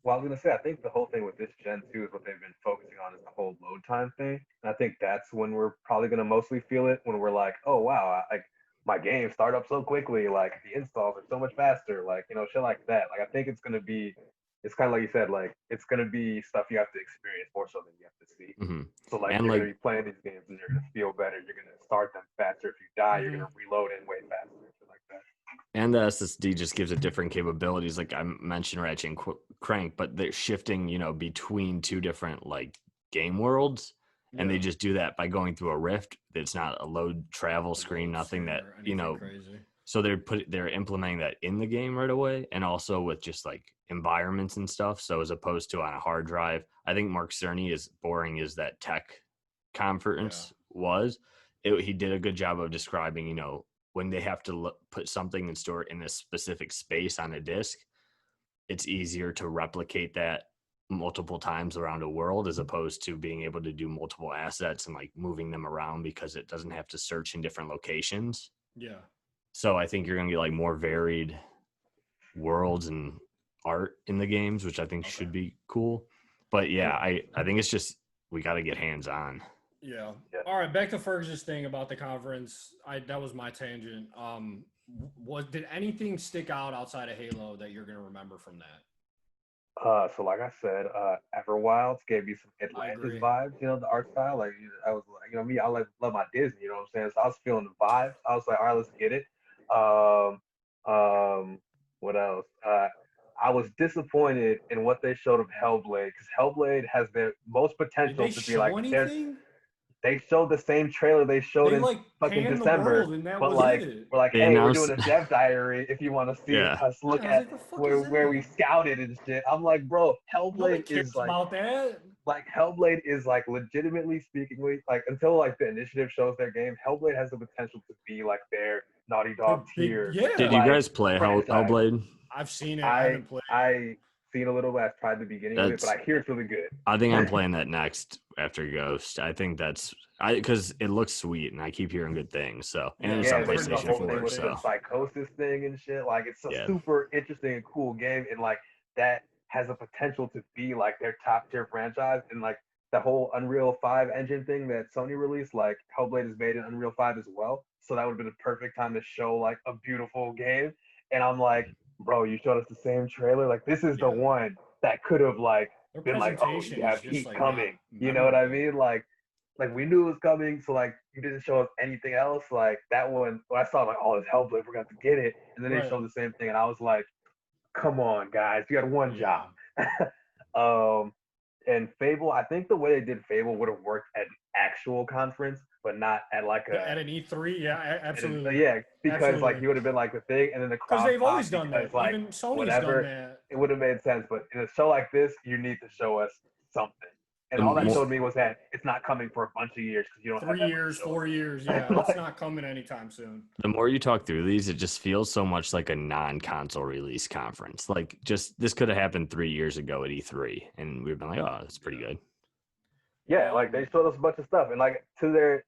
Well, I was gonna say, I think the whole thing with this gen too is what they've been focusing on is the whole load time thing. And I think that's when we're probably gonna mostly feel it when we're like, oh wow, like my game start up so quickly, like the installs are so much faster, like shit like that. Like I think it's gonna be, it's kind of like you said, like it's gonna be stuff you have to experience more so than you have to see. Hmm. So like And you're like gonna be playing these games and you're gonna feel better. You're gonna start them faster. If you die, you're Mm-hmm. gonna reload in way faster, shit like that. and the SSD just gives it different capabilities. Like I mentioned, Ratchet and Crank, but they're shifting, between two different like game worlds, and they Yeah, just do that by going through a rift. It's not a load travel a screen, load nothing screen that or anything crazy. So they're implementing that in the game right away, and also with just like environments and stuff. So as opposed to on a hard drive, I think Mark Cerny, as boring as that tech Yeah, conference was, he did a good job of describing, when they have to put something and store it in a specific space on a disk, it's easier to replicate that multiple times around a world as opposed to being able to do multiple assets and like moving them around because it doesn't have to search in different locations. Yeah. So I think you're going to get like more varied worlds and art in the games, which I think should be cool. But yeah, I think it's just we got to get hands on. Yeah. All right. Back to Fergus's thing about the conference. That was my tangent. Did anything stick out outside of Halo that you're gonna remember from that? So like I said, Everwilds gave me some I Atlantis agree. vibes, the art style. Like I was like, me, I love my Disney, you know what I'm saying? So I was feeling the vibes. I was like, all right, let's get it. Um, what else? I was disappointed in what they showed of Hellblade because Hellblade has the most Did potential they to be like show anything? they showed the same trailer they showed They in like fucking panned the December, world, and that but was like it. we're like, They hey, we're announced, doing a dev diary if you want to see yeah, us look Yeah, I was at like, the fuck is where we that? scouted and shit. I'm like, bro, Nobody Hellblade cares is about that. Hellblade is like legitimately speaking, like until like the initiative shows their game, Hellblade has the potential to be like their Naughty The Dog big, tier did you yeah. like guys play franchise. Hellblade? I've seen it. I I haven't played it. I seen a little bit. I tried the beginning of it, but That's I hear it's really good. I think I'm playing that next after Ghost. I think that's because it looks sweet and I keep hearing good things. So and Yeah, it's Yeah, on and they I've heard did the PlayStation whole nothing but thing 4. good with the So things. psychosis thing and shit. Like it's a yeah, super interesting and cool game, and like that has the potential to be like their top tier franchise. And like the whole Unreal 5 engine thing that Sony released, like Hellblade is made in Unreal 5 as well. So that would have been a perfect time to show like a beautiful game. And I'm like, bro, you showed us the same trailer. Like this is the Yeah, one that could have like their been like, oh, presentation you is have just heat like not coming. You know what I memorable. mean? Like we knew it was coming, so like you didn't show us anything else. Like that one, when I saw like, oh, it's Hellblade, we're gonna have to get it, and then they Right. showed the same thing, and I was like, come on, guys, you got one Yeah. job. um, and Fable, I think the way they did Fable would have worked at an actual conference, but not at like At an E3, yeah, absolutely, yeah, because like absolutely. he would have been like the thing, and then the Because crowd they've pop always done because that. like Even Sony's done whatever, that. it would have made sense. But in a show like this, you need to show us something. And the all that more showed me was that it's not coming for a bunch of years because you don't have Three that much to years, show 4 years, us. yeah, it's Like, not coming anytime soon. the more you talk through these, it just feels so much like a non-console release conference. Like just this could have happened 3 years ago at E3, and we've been like, oh, that's pretty good. yeah, like they showed us a bunch of stuff, and like to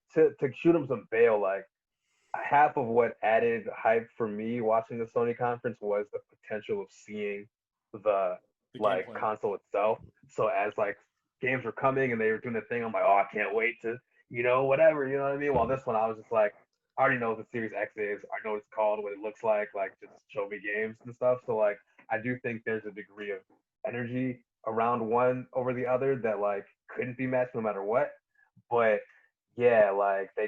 shoot them some bail, like half of what added hype for me watching the Sony conference was the potential of seeing the The like gameplay. console itself. So as like games were coming and they were doing the thing, I'm like, oh, I can't wait to, whatever, you know what I mean? While this one, I was just like, I already know what the Series X is. I know what it's called, what it looks like just show me games and stuff. So like, I do think there's a degree of energy around one over the other that like couldn't be matched no matter what. But yeah, like they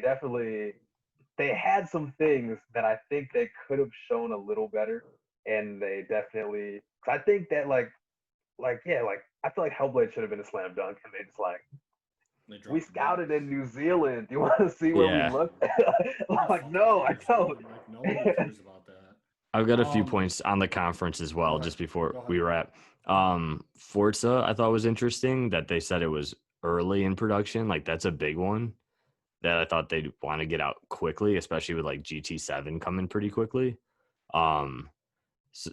had some things that I think they could have shown a little better, and they definitely. Cause I think that yeah, like I feel like Hellblade should have been a slam dunk, and they just like They we dropped the ball. scouted in New Zealand. Do you want to see where we Yeah, looked? I'm like, Fucking no, I cares, don't. man? Like nobody cares about that. I've got a few points on the conference as Go well, ahead. just before Go ahead. we wrap. Forza, I thought was interesting that they said it was early in production. Like that's a big one that I thought they'd want to get out quickly, especially with like GT7 coming pretty quickly. Um, so,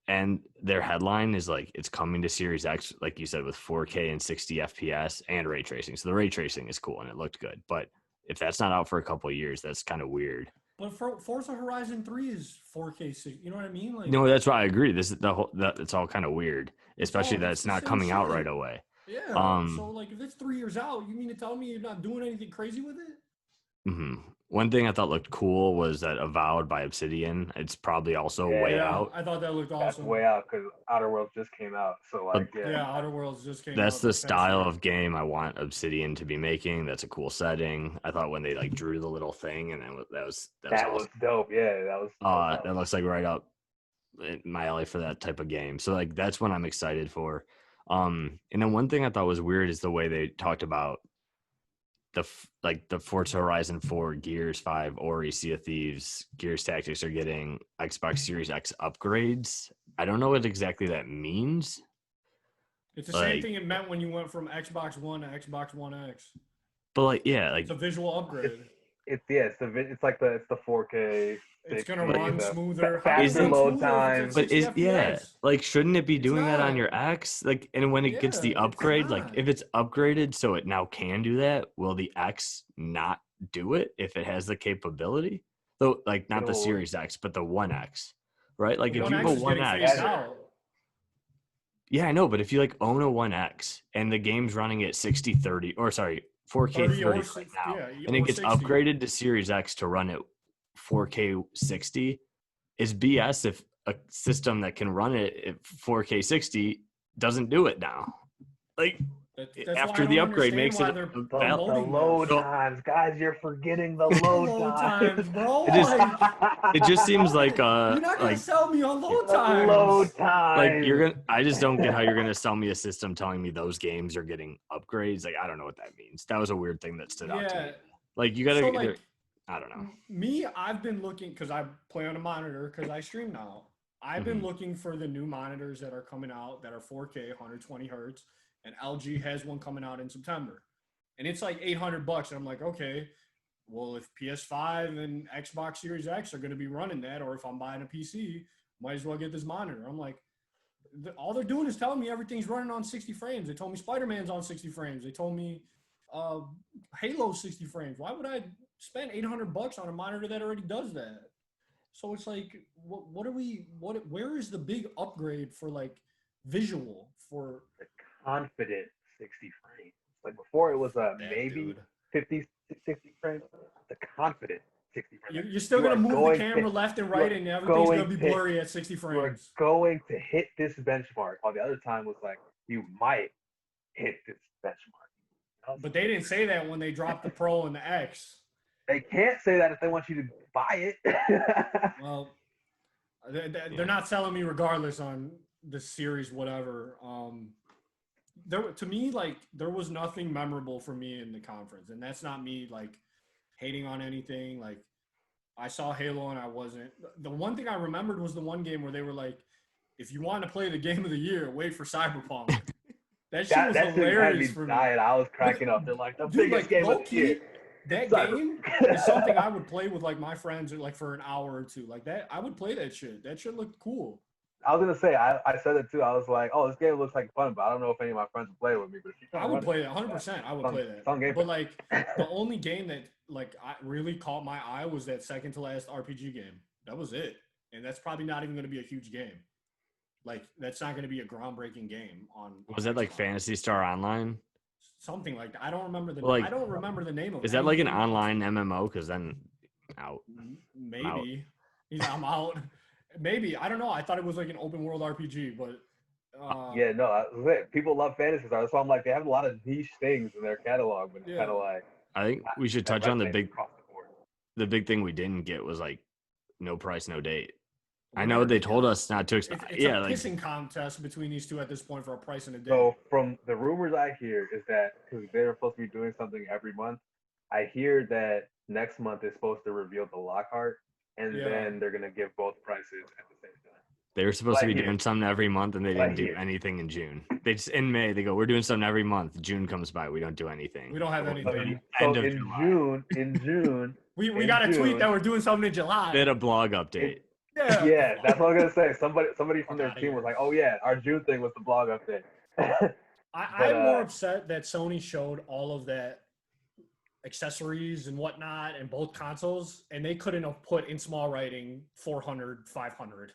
and their headline is like it's coming to Series X, like you said, with 4K and 60 FPS and ray tracing. So the ray tracing is cool and it looked good, but if that's not out for a couple of years, that's kind of weird. But Forza Horizon 3 is 4K 6. You know what I mean? Like No, that's why I agree. This is the whole that it's all kind of weird, especially that it's it's the not same coming out right shit. away. Yeah. So Um, like if it's 3 years out, you mean to tell me you're not doing anything crazy with it? mhm. One thing I thought looked cool was that Avowed by Obsidian. It's probably also way Yeah, Yeah, out, I thought that looked that's awesome. way out because Outer Worlds just came out. So but like, yeah, Yeah, Outer Worlds just came that's out the this past style year. of game I want Obsidian to be making. That's a cool setting. I thought when they like drew the little thing and then that was that was awesome. dope. Yeah, that was That awesome. looks like right up my alley for that type of game. So like that's what I'm excited for. And then one thing I thought was weird is the way they talked about like the Forza Horizon 4, Gears 5, Ori, Sea of Thieves, Gears Tactics are getting Xbox Series X upgrades. I don't know what exactly that means. It's the same Like, thing it meant when you went from Xbox One to Xbox One X. but like, yeah, It's like a visual It's upgrade. it's like the 4K It's 60, gonna run the smoother. How can it Is faster run it? load smoother if it's at times. But 60 is FPS? like shouldn't it be It's doing that on not. your X? Like, and when it gets Yeah, the it's upgrade, like not. if it's upgraded so it now can do that, will the X not do it if it has the capability? Though, like not the It'll Series X, but the One X, right? Like The if One you X go is One getting X, phased better. out. yeah, I know, but if you like own a One X and the game's running at 60 30, or sorry, 4K 30 30 or right now, and it or gets 60. upgraded to Series X to run at 4K 60, is BS if a system that can run it at 4K 60 doesn't do it now. Like That's why I after the don't upgrade understand makes why it they're a the promoting load this. so times, guys. You're forgetting the The load load times. times, bro. it just Like, it just seems what? like You're not gonna sell me on load The load times. like you're times. gonna I just don't get how you're gonna sell me a system telling me those games are getting upgrades. Like I don't know what that means. That was a weird thing that stood out to me. Yeah. Like you So gotta like I don't know. me, I've been looking because I play on a monitor because I stream now. I've been Mhm. looking for the new monitors that are coming out that are 4K, 120 hertz, and LG has one coming out in September, and it's like $800. And I'm like, okay, well, if PS5 and Xbox Series X are going to be running that, or if I'm buying a PC, might as well get this monitor. I'm like, all they're doing is telling me everything's running on 60 frames. They told me Spider-Man's on 60 frames. They told me uh, Halo's 60 frames. Why would I spend $800 on a monitor that already does that? So it's like, what are we? Where is the big upgrade for like visual for The confident 60 frames. Like before, it was that, maybe dude? 50, 60 frames. The confident 60 frames. Like, You're still you gonna are move the going to camera left and you right, are and everything's going gonna be to blurry at 60 you are frames. going to hit this benchmark. While the other time was like you might hit this benchmark. You know? But they didn't say that when they dropped the Pro and the X. They can't say that if they want you to buy it. Well, they're Yeah. not selling me regardless on the series, whatever. There to me, like there was nothing memorable for me in the conference, and that's not me like hating on anything. Like I saw Halo and I wasn't. The one thing I remembered was the one game where they were like, if you want to play the game of the year, wait for Cyberpunk. That shit was that shit had hilarious me for me. dying. I was But cracking up. They're like the dude, biggest like game of low the year. key, that Cyber. game is something I would play with like my friends like for an hour or two. Like that, I would play that shit. That shit looked cool. I was gonna say I said it too. I was like, oh, this game looks like fun, but I don't know if any of my friends would play it with me. But if you try I to would run it, play that 100%. I would play that. it's on Game But like Pass. the only game that like I really caught my eye was that second to last RPG game. That was it. And that's probably not even going to be a huge game. Like that's not going to be a groundbreaking game on Was that like Xbox. Fantasy Star Online? Something like that. I don't remember the Well, like I don't remember the name of is it. that like an Anything else? online MMO? Because then out. Out. Maybe. I'm out. Maybe. I don't know. I thought it was like an open world RPG, but Yeah, no, that's it. People love fantasy stars. That's why I'm like, they have a lot of niche things in their catalog, but it's yeah. kind of like I think we should that touch on resonates across the board. the big thing we didn't get was like no price, no date. We're I know never they gonna told get it. us not to expect. It's a Yeah, like pissing contest between these two at this point for a price and a day. So from the rumors I hear is that because they're supposed to be doing something every month, I hear that next month is supposed to reveal the Lockhart, and Yeah. then they're gonna give both prices at the same time. they were supposed to be Right here. doing something every month, and they Right didn't do here. anything in June. They just in May they go, we're doing something every month. June comes by, we don't do anything. We don't have So anything. End of in July. June, We in got a tweet June, that we're doing something in July. They had a blog update. Yeah. yeah, that's what I'm gonna say. Somebody from Fuck their outta team here. was like, "Oh yeah, our June thing was the blog update." But I'm more upset that Sony showed all of that accessories and whatnot in both consoles, and they couldn't have put in small writing 400, 500.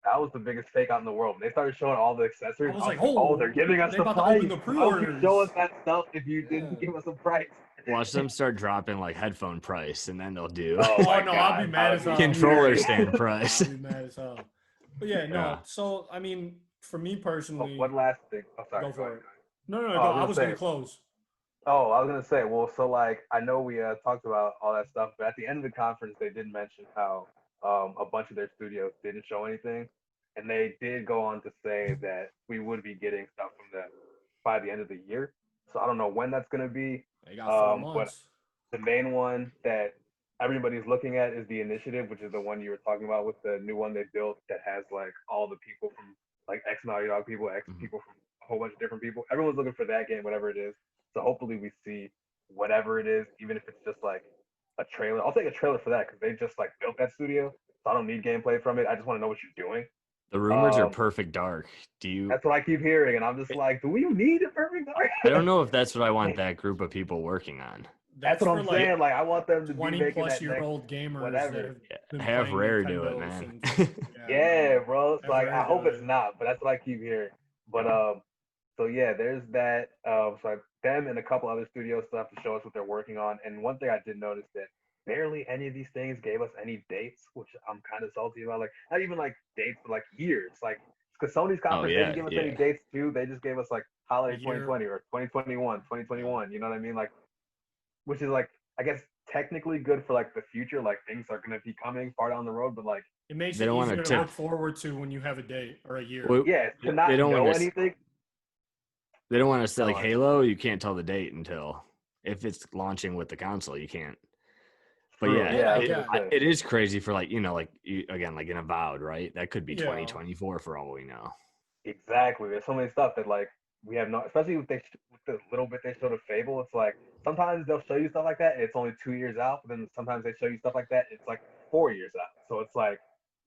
that was the biggest fake out in the world. When they started showing all the accessories, I was like, oh, they're giving us they the about to price. open the Why would you pre-orders. show us that stuff if you Yeah. didn't give us a price? Watch them start dropping like headphone price, and then they'll do Oh my no, God, I'll be mad I as would hell. be controller furious. stand price. I'll be mad as hell. But yeah, no. Yeah. So I mean, for me Oh, personally, one last thing. Oh, sorry. go for ahead. it. No, Oh, go. I I was was gonna gonna say. close. Oh, I was gonna say. Well, so like I know we talked about all that stuff, but at the end of the conference, they did mention how a bunch of their studios didn't show anything, and they did go on to say that we would be getting stuff from them by the end of the year. So I don't know when that's gonna be. They got 4 But months. the main one that everybody's looking at is the initiative, which is the one you were talking about with the new one they built that has like all the people from like X Naughty Dog people, X people from a whole bunch of different people. Everyone's looking for that game, whatever it is. So hopefully we see whatever it is, even if it's just like a trailer. I'll take a trailer for that because they just like built that studio, so I don't need gameplay from it. I just want to know what you're doing. The rumors are Um, Perfect Dark. Do you? that's what I keep hearing, and I'm just like, do we need a perfect dark? I don't know if that's what I want that group of people working on. That's That's what for I'm like saying. Like, I want them to be 20 making plus that year next old gamers that whatever. have been Have playing Rare do it, Nintendo man. since Yeah, bro. bro. It's Have like Rare I hope do it's it. not, but that's what I keep hearing. But so yeah, there's that. So like them and a couple other studio stuff to show us what they're working on. And one thing I did notice that barely any of these things gave us any dates, which I'm kind of salty about. Like not even like dates, but like years. Like because Sony's Oh conference, they didn't yeah, give us any yeah. dates too. They just gave us like holiday The year. 2020 or 2021, Yeah. 2021. You know what I mean? Like which is like I guess technically good for like the future. Like things are gonna be coming far down the road, but like It makes They it don't want easier to to. look forward to when you have a date or a year. Well, yeah, to they not don't want know to. anything. They don't want to say Go like on. Halo. You can't tell the date until if it's launching with the console. You can't. But True. yeah, That I Yeah, I was get. gonna say. it is crazy for like like again like an Avowed, right? That could be Yeah. 2024 for all we know. Exactly. There's so many stuff that like we have no, especially with the little bit they showed of Fable. It's like sometimes they'll show you stuff like that, and it's only 2 years out. But then sometimes they show you stuff like that, it's like 4 years out. So it's like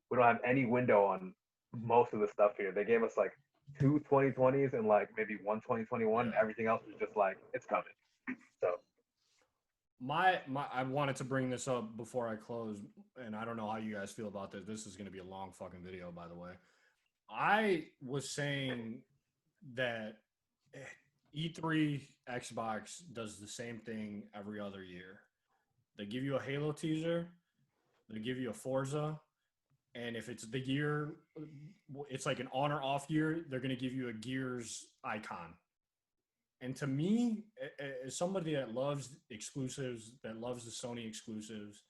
we don't have any window on most of the stuff here. They gave us like two 2020s and like maybe one 2021. Yeah. Everything else was just like it's coming. So My I wanted to bring this up before I close, and I don't know how you guys feel about this. This is going to be a long fucking video, by the way. I was saying that E3 Xbox does the same thing every other year. They give you a Halo teaser, they give you a Forza, and if it's the year, it's like an on or off year, they're going to give you a Gears icon. And to me, as somebody that loves exclusives, that loves the Sony exclusives,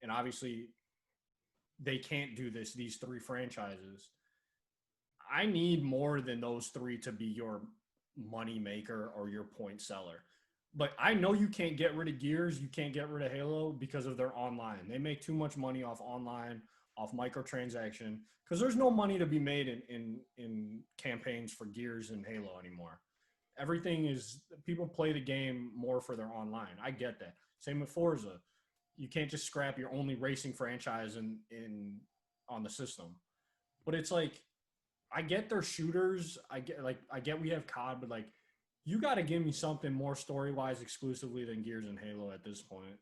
and obviously they can't do this, these three franchises, I need more than those three to be your money maker or your point seller. But I know you can't get rid of Gears, you can't get rid of Halo because of their online. They make too much money off online, off microtransaction, because there's no money to be made in campaigns for Gears and Halo anymore. Everything is people play the game more for their online. I get that. Same with Forza. You can't just scrap your only racing franchise in on the system. But it's like I get their shooters. I get we have COD, but like you got to give me something more story wise exclusively than Gears and Halo at this point.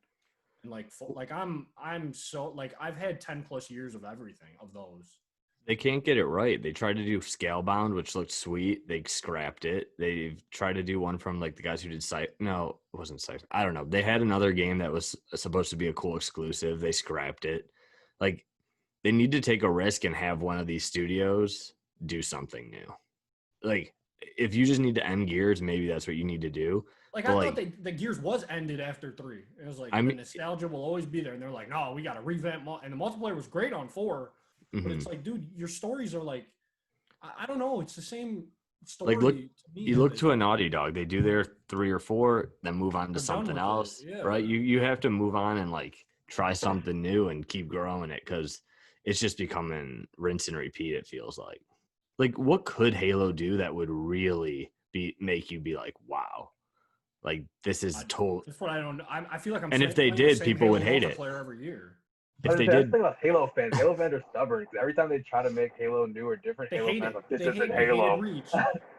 And like I'm so like I've had 10 plus years of everything of those. They can't get it right. They tried to do Scalebound, which looked sweet. They scrapped it. They've tried to do one from like the guys who did Sight. No, it wasn't Sight. I don't know. They had another game that was supposed to be a cool exclusive. They scrapped it. Like they need to take a risk and have one of these studios do something new. Like if you just need to end Gears, maybe that's what you need to do. Like But I thought like the Gears was ended after 3. It was like I the mean, nostalgia will always be there, and they're like, no, we got to revamp. And the multiplayer was great on 4, but mhm. it's like, dude, your stories are like, I don't know, it's the same Like story look, to me you at look this to a point. Naughty Dog. They do their 3 or 4, then move on to They're done something with it. else, Yeah. right? You have to move on and like try something new and keep growing it because it's just becoming rinse and repeat. It feels like what could Halo do that would really be make you be like, wow, like this is total. That's what I don't know. I feel like I'm And if they playing the did, same people Halo would hate it. multiplayer every year. If I they say that's the did, thing about Halo fans. Halo fans are stubborn because every time they try to make Halo new or different, They Halo hate fans it. are like, this isn't They hated Halo. Reach.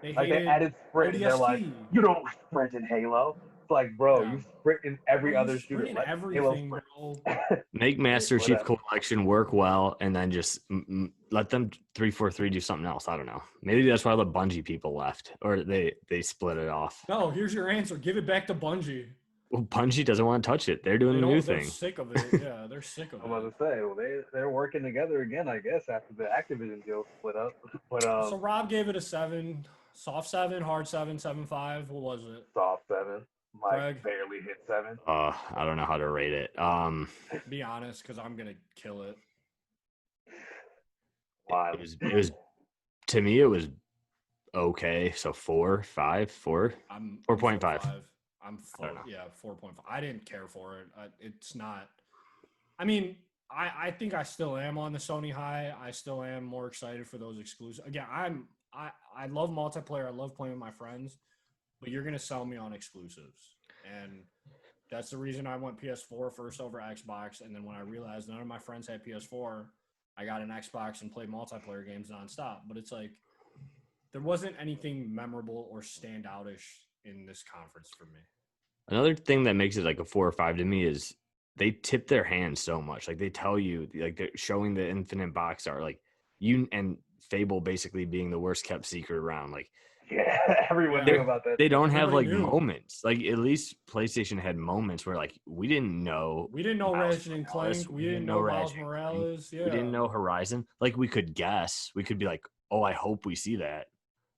They Like they hated added sprint and they're like, ODST. you don't sprint in Halo. It's like, bro, Yeah. you sprint in Bro, every you other shooter. sprint in Let Halo everything, sprint. bro. make Master Chief Whatever. Collection work well, and then just let them 343 do something else. I don't know. Maybe that's why the Bungie people left, or they split it off. No, here's your answer. Give it back to Bungie. Well, Bungie doesn't want to touch it. They're doing They the new don't. They're thing. sick of it. Yeah, they're sick of I'm about it. to say, well, they're working together again, I guess, after the Activision deal split up. But So Rob gave it a 7, soft 7, hard 7, 7.5. What was it? soft 7, like Craig, barely hit 7. I don't know how to rate it. be honest, because I'm gonna kill it. Why? It was to me it was okay. So 4, 5, 4, I'm 4.5. 4.5. I'm I don't know. 4.5. I didn't care for it. It's not. I mean, I think I still am on the Sony high. I still am more excited for those exclusives. Again, I love multiplayer. I love playing with my friends, but you're gonna sell me on exclusives, and That's the reason I went PS4 first over Xbox, and then when I realized none of my friends had PS4, I got an Xbox and played multiplayer games nonstop. But it's like there wasn't anything memorable or standoutish in this conference for me. Another thing that makes it like a 4 or 5 to me is they tip their hand so much. Like they tell you, like they're showing the infinite box art, like you and Fable basically being the worst kept secret around. Like Yeah, everyone Yeah. knew about that. they don't have Everybody like knew. moments. Like at least PlayStation had moments where like we didn't know We didn't know Miles Ratchet and Morales, Clank. We didn't know Miles Ratchet and Clank, Morales. we didn't Yeah. know Horizon. Like we could guess, we could be like, oh, I hope we see that,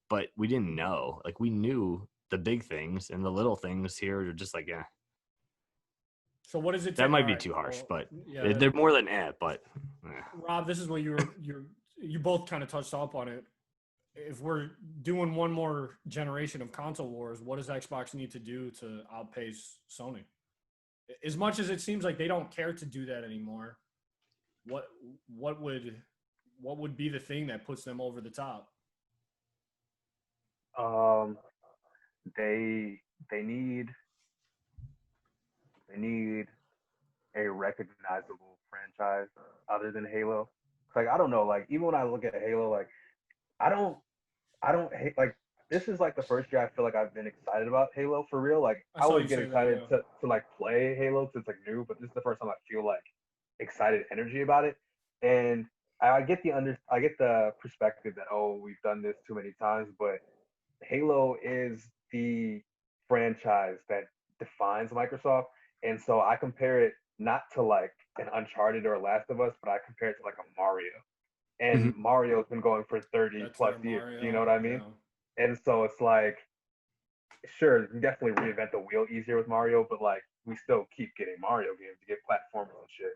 but we didn't know. Like we knew the big things and the little things here are just like, yeah, So what does it that take? might All be right. too harsh, Well, but yeah. they're more than but Rob, this is what you both kind of touched up on it. If we're doing one more generation of console wars, what does Xbox need to do to outpace Sony? As much as it seems like they don't care to do that anymore, what what would what would be the thing that puts them over the top? Um, they they need they need a recognizable franchise other than Halo. Like I don't know, like even when I look at Halo, like I don't I don't hate like this is like the first year I feel like I've been excited about Halo for real. Like I I saw always you get say that, excited yeah. to like play Halo because it's like new, but this is the first time I feel like excited energy about it. And I get the perspective that oh we've done this too many times, but Halo is the franchise that defines Microsoft. And so I compare it not to like an Uncharted or a Last of Us, but I compare it to like a Mario. And Mhm. Mario's been going for 30 That's plus their years. You know Mario. what I mean? Yeah. And so it's like, sure, you can definitely reinvent the wheel easier with Mario, but like we still keep getting Mario games to get platformers and shit.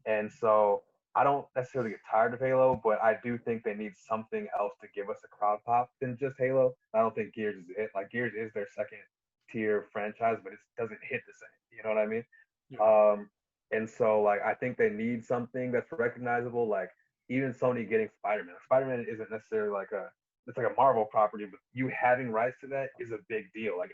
And so I don't necessarily get tired of Halo, but I do think they need something else to give us a crowd pop than just Halo. I don't think Gears is it. Like Gears is their second tier franchise, but it doesn't hit the same. You know what I mean? Yeah. And so like I think they need something that's recognizable. Like even Sony getting Spider-Man. Spider-Man isn't necessarily like a it's like a Marvel property, but you having rights to that is a big deal. Like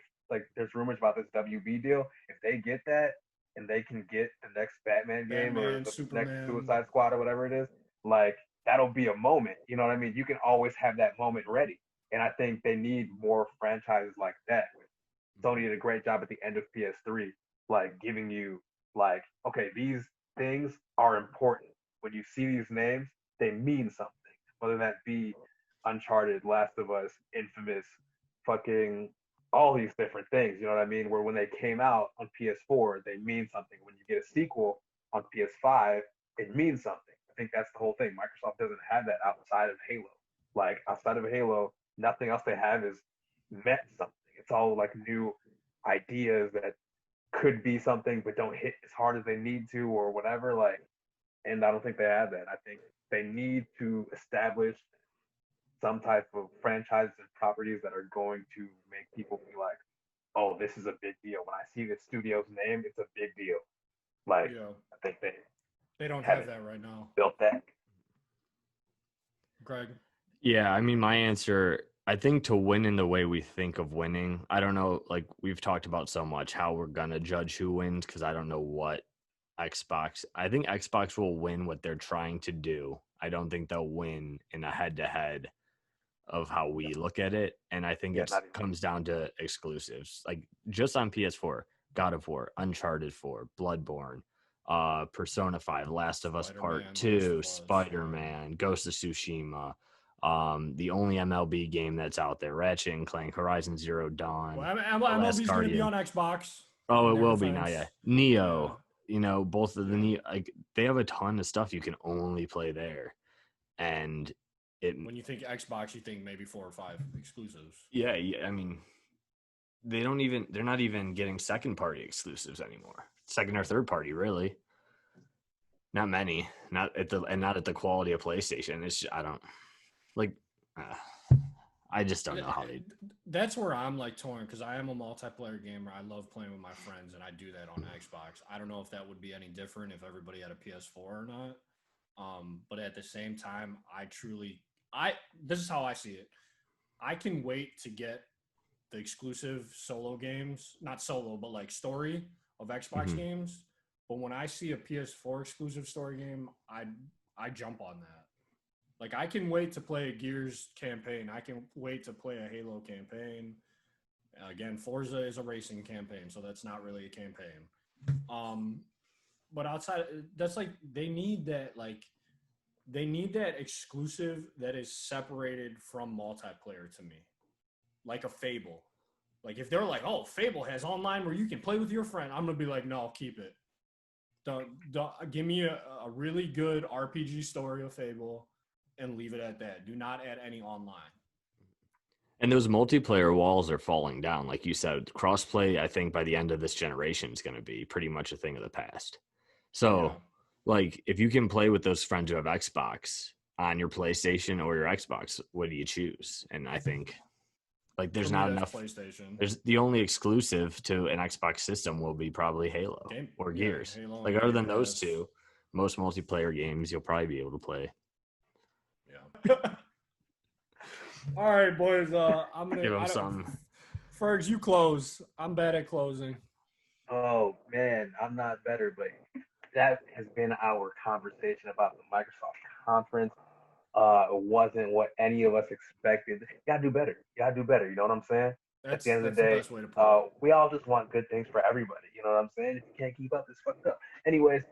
there's rumors about this WB deal. If they get that and they can get the next Batman game or Batman, the next Superman. Suicide Squad or whatever it is, like that'll be a moment. You know what I mean? You can always have that moment ready. And I think they need more franchises like that. Sony did a great job at the end of PS3, like giving you like, okay, these things are important. When you see these names, they mean something. Whether that be Uncharted, Last of Us, Infamous, fucking all these different things. You know what I mean? Where when they came out on PS4, they mean something. When you get a sequel on PS5, it means something. I think that's the whole thing. Microsoft doesn't have that outside of Halo. Like outside of Halo, nothing else they have is meant something. It's all like new ideas that could be something but don't hit as hard as they need to or whatever. Like, and I don't think they have that. I think they need to establish some type of franchises and properties that are going to make people feel like, oh, this is a big deal. When I see the studio's name, it's a big deal. Like, Yeah. I think they They don't have haven't that right now. built that. Greg. Yeah, I mean, my answer, I think to win in the way we think of winning, I don't know, like we've talked about so much how we're going to judge who wins because I don't know what I think Xbox will win what they're trying to do. I don't think they'll win in a head to head of how we look at it. And I think Yeah, it not even. comes down to exclusives. Like just on PS4, God of War, Uncharted 4, Bloodborne, Persona 5, Last of Us Part Spider-Man, Last 2, of Us. Spider-Man, Ghost of Tsushima, the only MLB game that's out there, Ratchet and Clank, Horizon Zero Dawn, Well, The Last MLB's going to be Guardian. on Xbox. Oh, In it their will be now, defense. yeah. Yeah. Neo, both of the Yeah. Neo, like they have a ton of stuff you can only play there. And it When you think Xbox, you think maybe 4 or 5 exclusives. yeah, I mean they're not even getting second party exclusives anymore. Second or third party, really. Not many. Not at the quality of PlayStation. It's I don't like I just don't know how they That's where I'm like torn because I am a multiplayer gamer. I love playing with my friends, and I do that on Xbox. I don't know if that would be any different if everybody had a PS4 or not. But at the same time, I this is how I see it. I can wait to get the exclusive solo games, not solo, but like story of Xbox Mhm. games. But when I see a PS4 exclusive story game, I jump on that. Like I can wait to play a Gears campaign. I can wait to play a Halo campaign. Again, Forza is a racing campaign, so that's not really a campaign. Um, but outside, that's like they need that exclusive that is separated from multiplayer to me, like a Fable. Like if they're like, oh, Fable has online where you can play with your friend, I'm gonna be like, no, keep it. Don't give me a really good RPG story of Fable and leave it at that. Do not add any online. And those multiplayer walls are falling down. Like you said, crossplay, I think by the end of this generation is going to be pretty much a thing of the past. So, Yeah. like, if you can play with those friends who have Xbox on your PlayStation or your Xbox, what do you choose? And I think, like, For there's me, not that's enough. PlayStation. There's the only exclusive to an Xbox system will be probably Halo or Yeah, Gears. Halo Like, and other Game than those Pass. two, most multiplayer games you'll probably be able to play. Yeah. All right, boys. I'm Give gonna. them I don't. some. Fergs, you close. I'm bad at closing. Oh man, I'm not better, but that has been our conversation about the Microsoft conference. It wasn't what any of us expected. You gotta do better. You gotta do better. You know what I'm saying? At the That's end of that's the the day, best way to put it. we all just want good things for everybody. You know what I'm saying? If you can't keep up, it's fucked up. Anyways,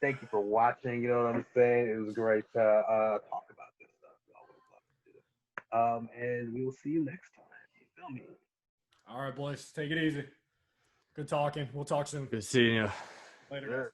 thank you for watching. You know what I'm saying? It was great to talk about this stuff. We always love to do it. And we will see you next time. You feel me? All right, boys. Take it easy. Good talking. We'll talk soon. Good seeing you. Later, Sure. guys.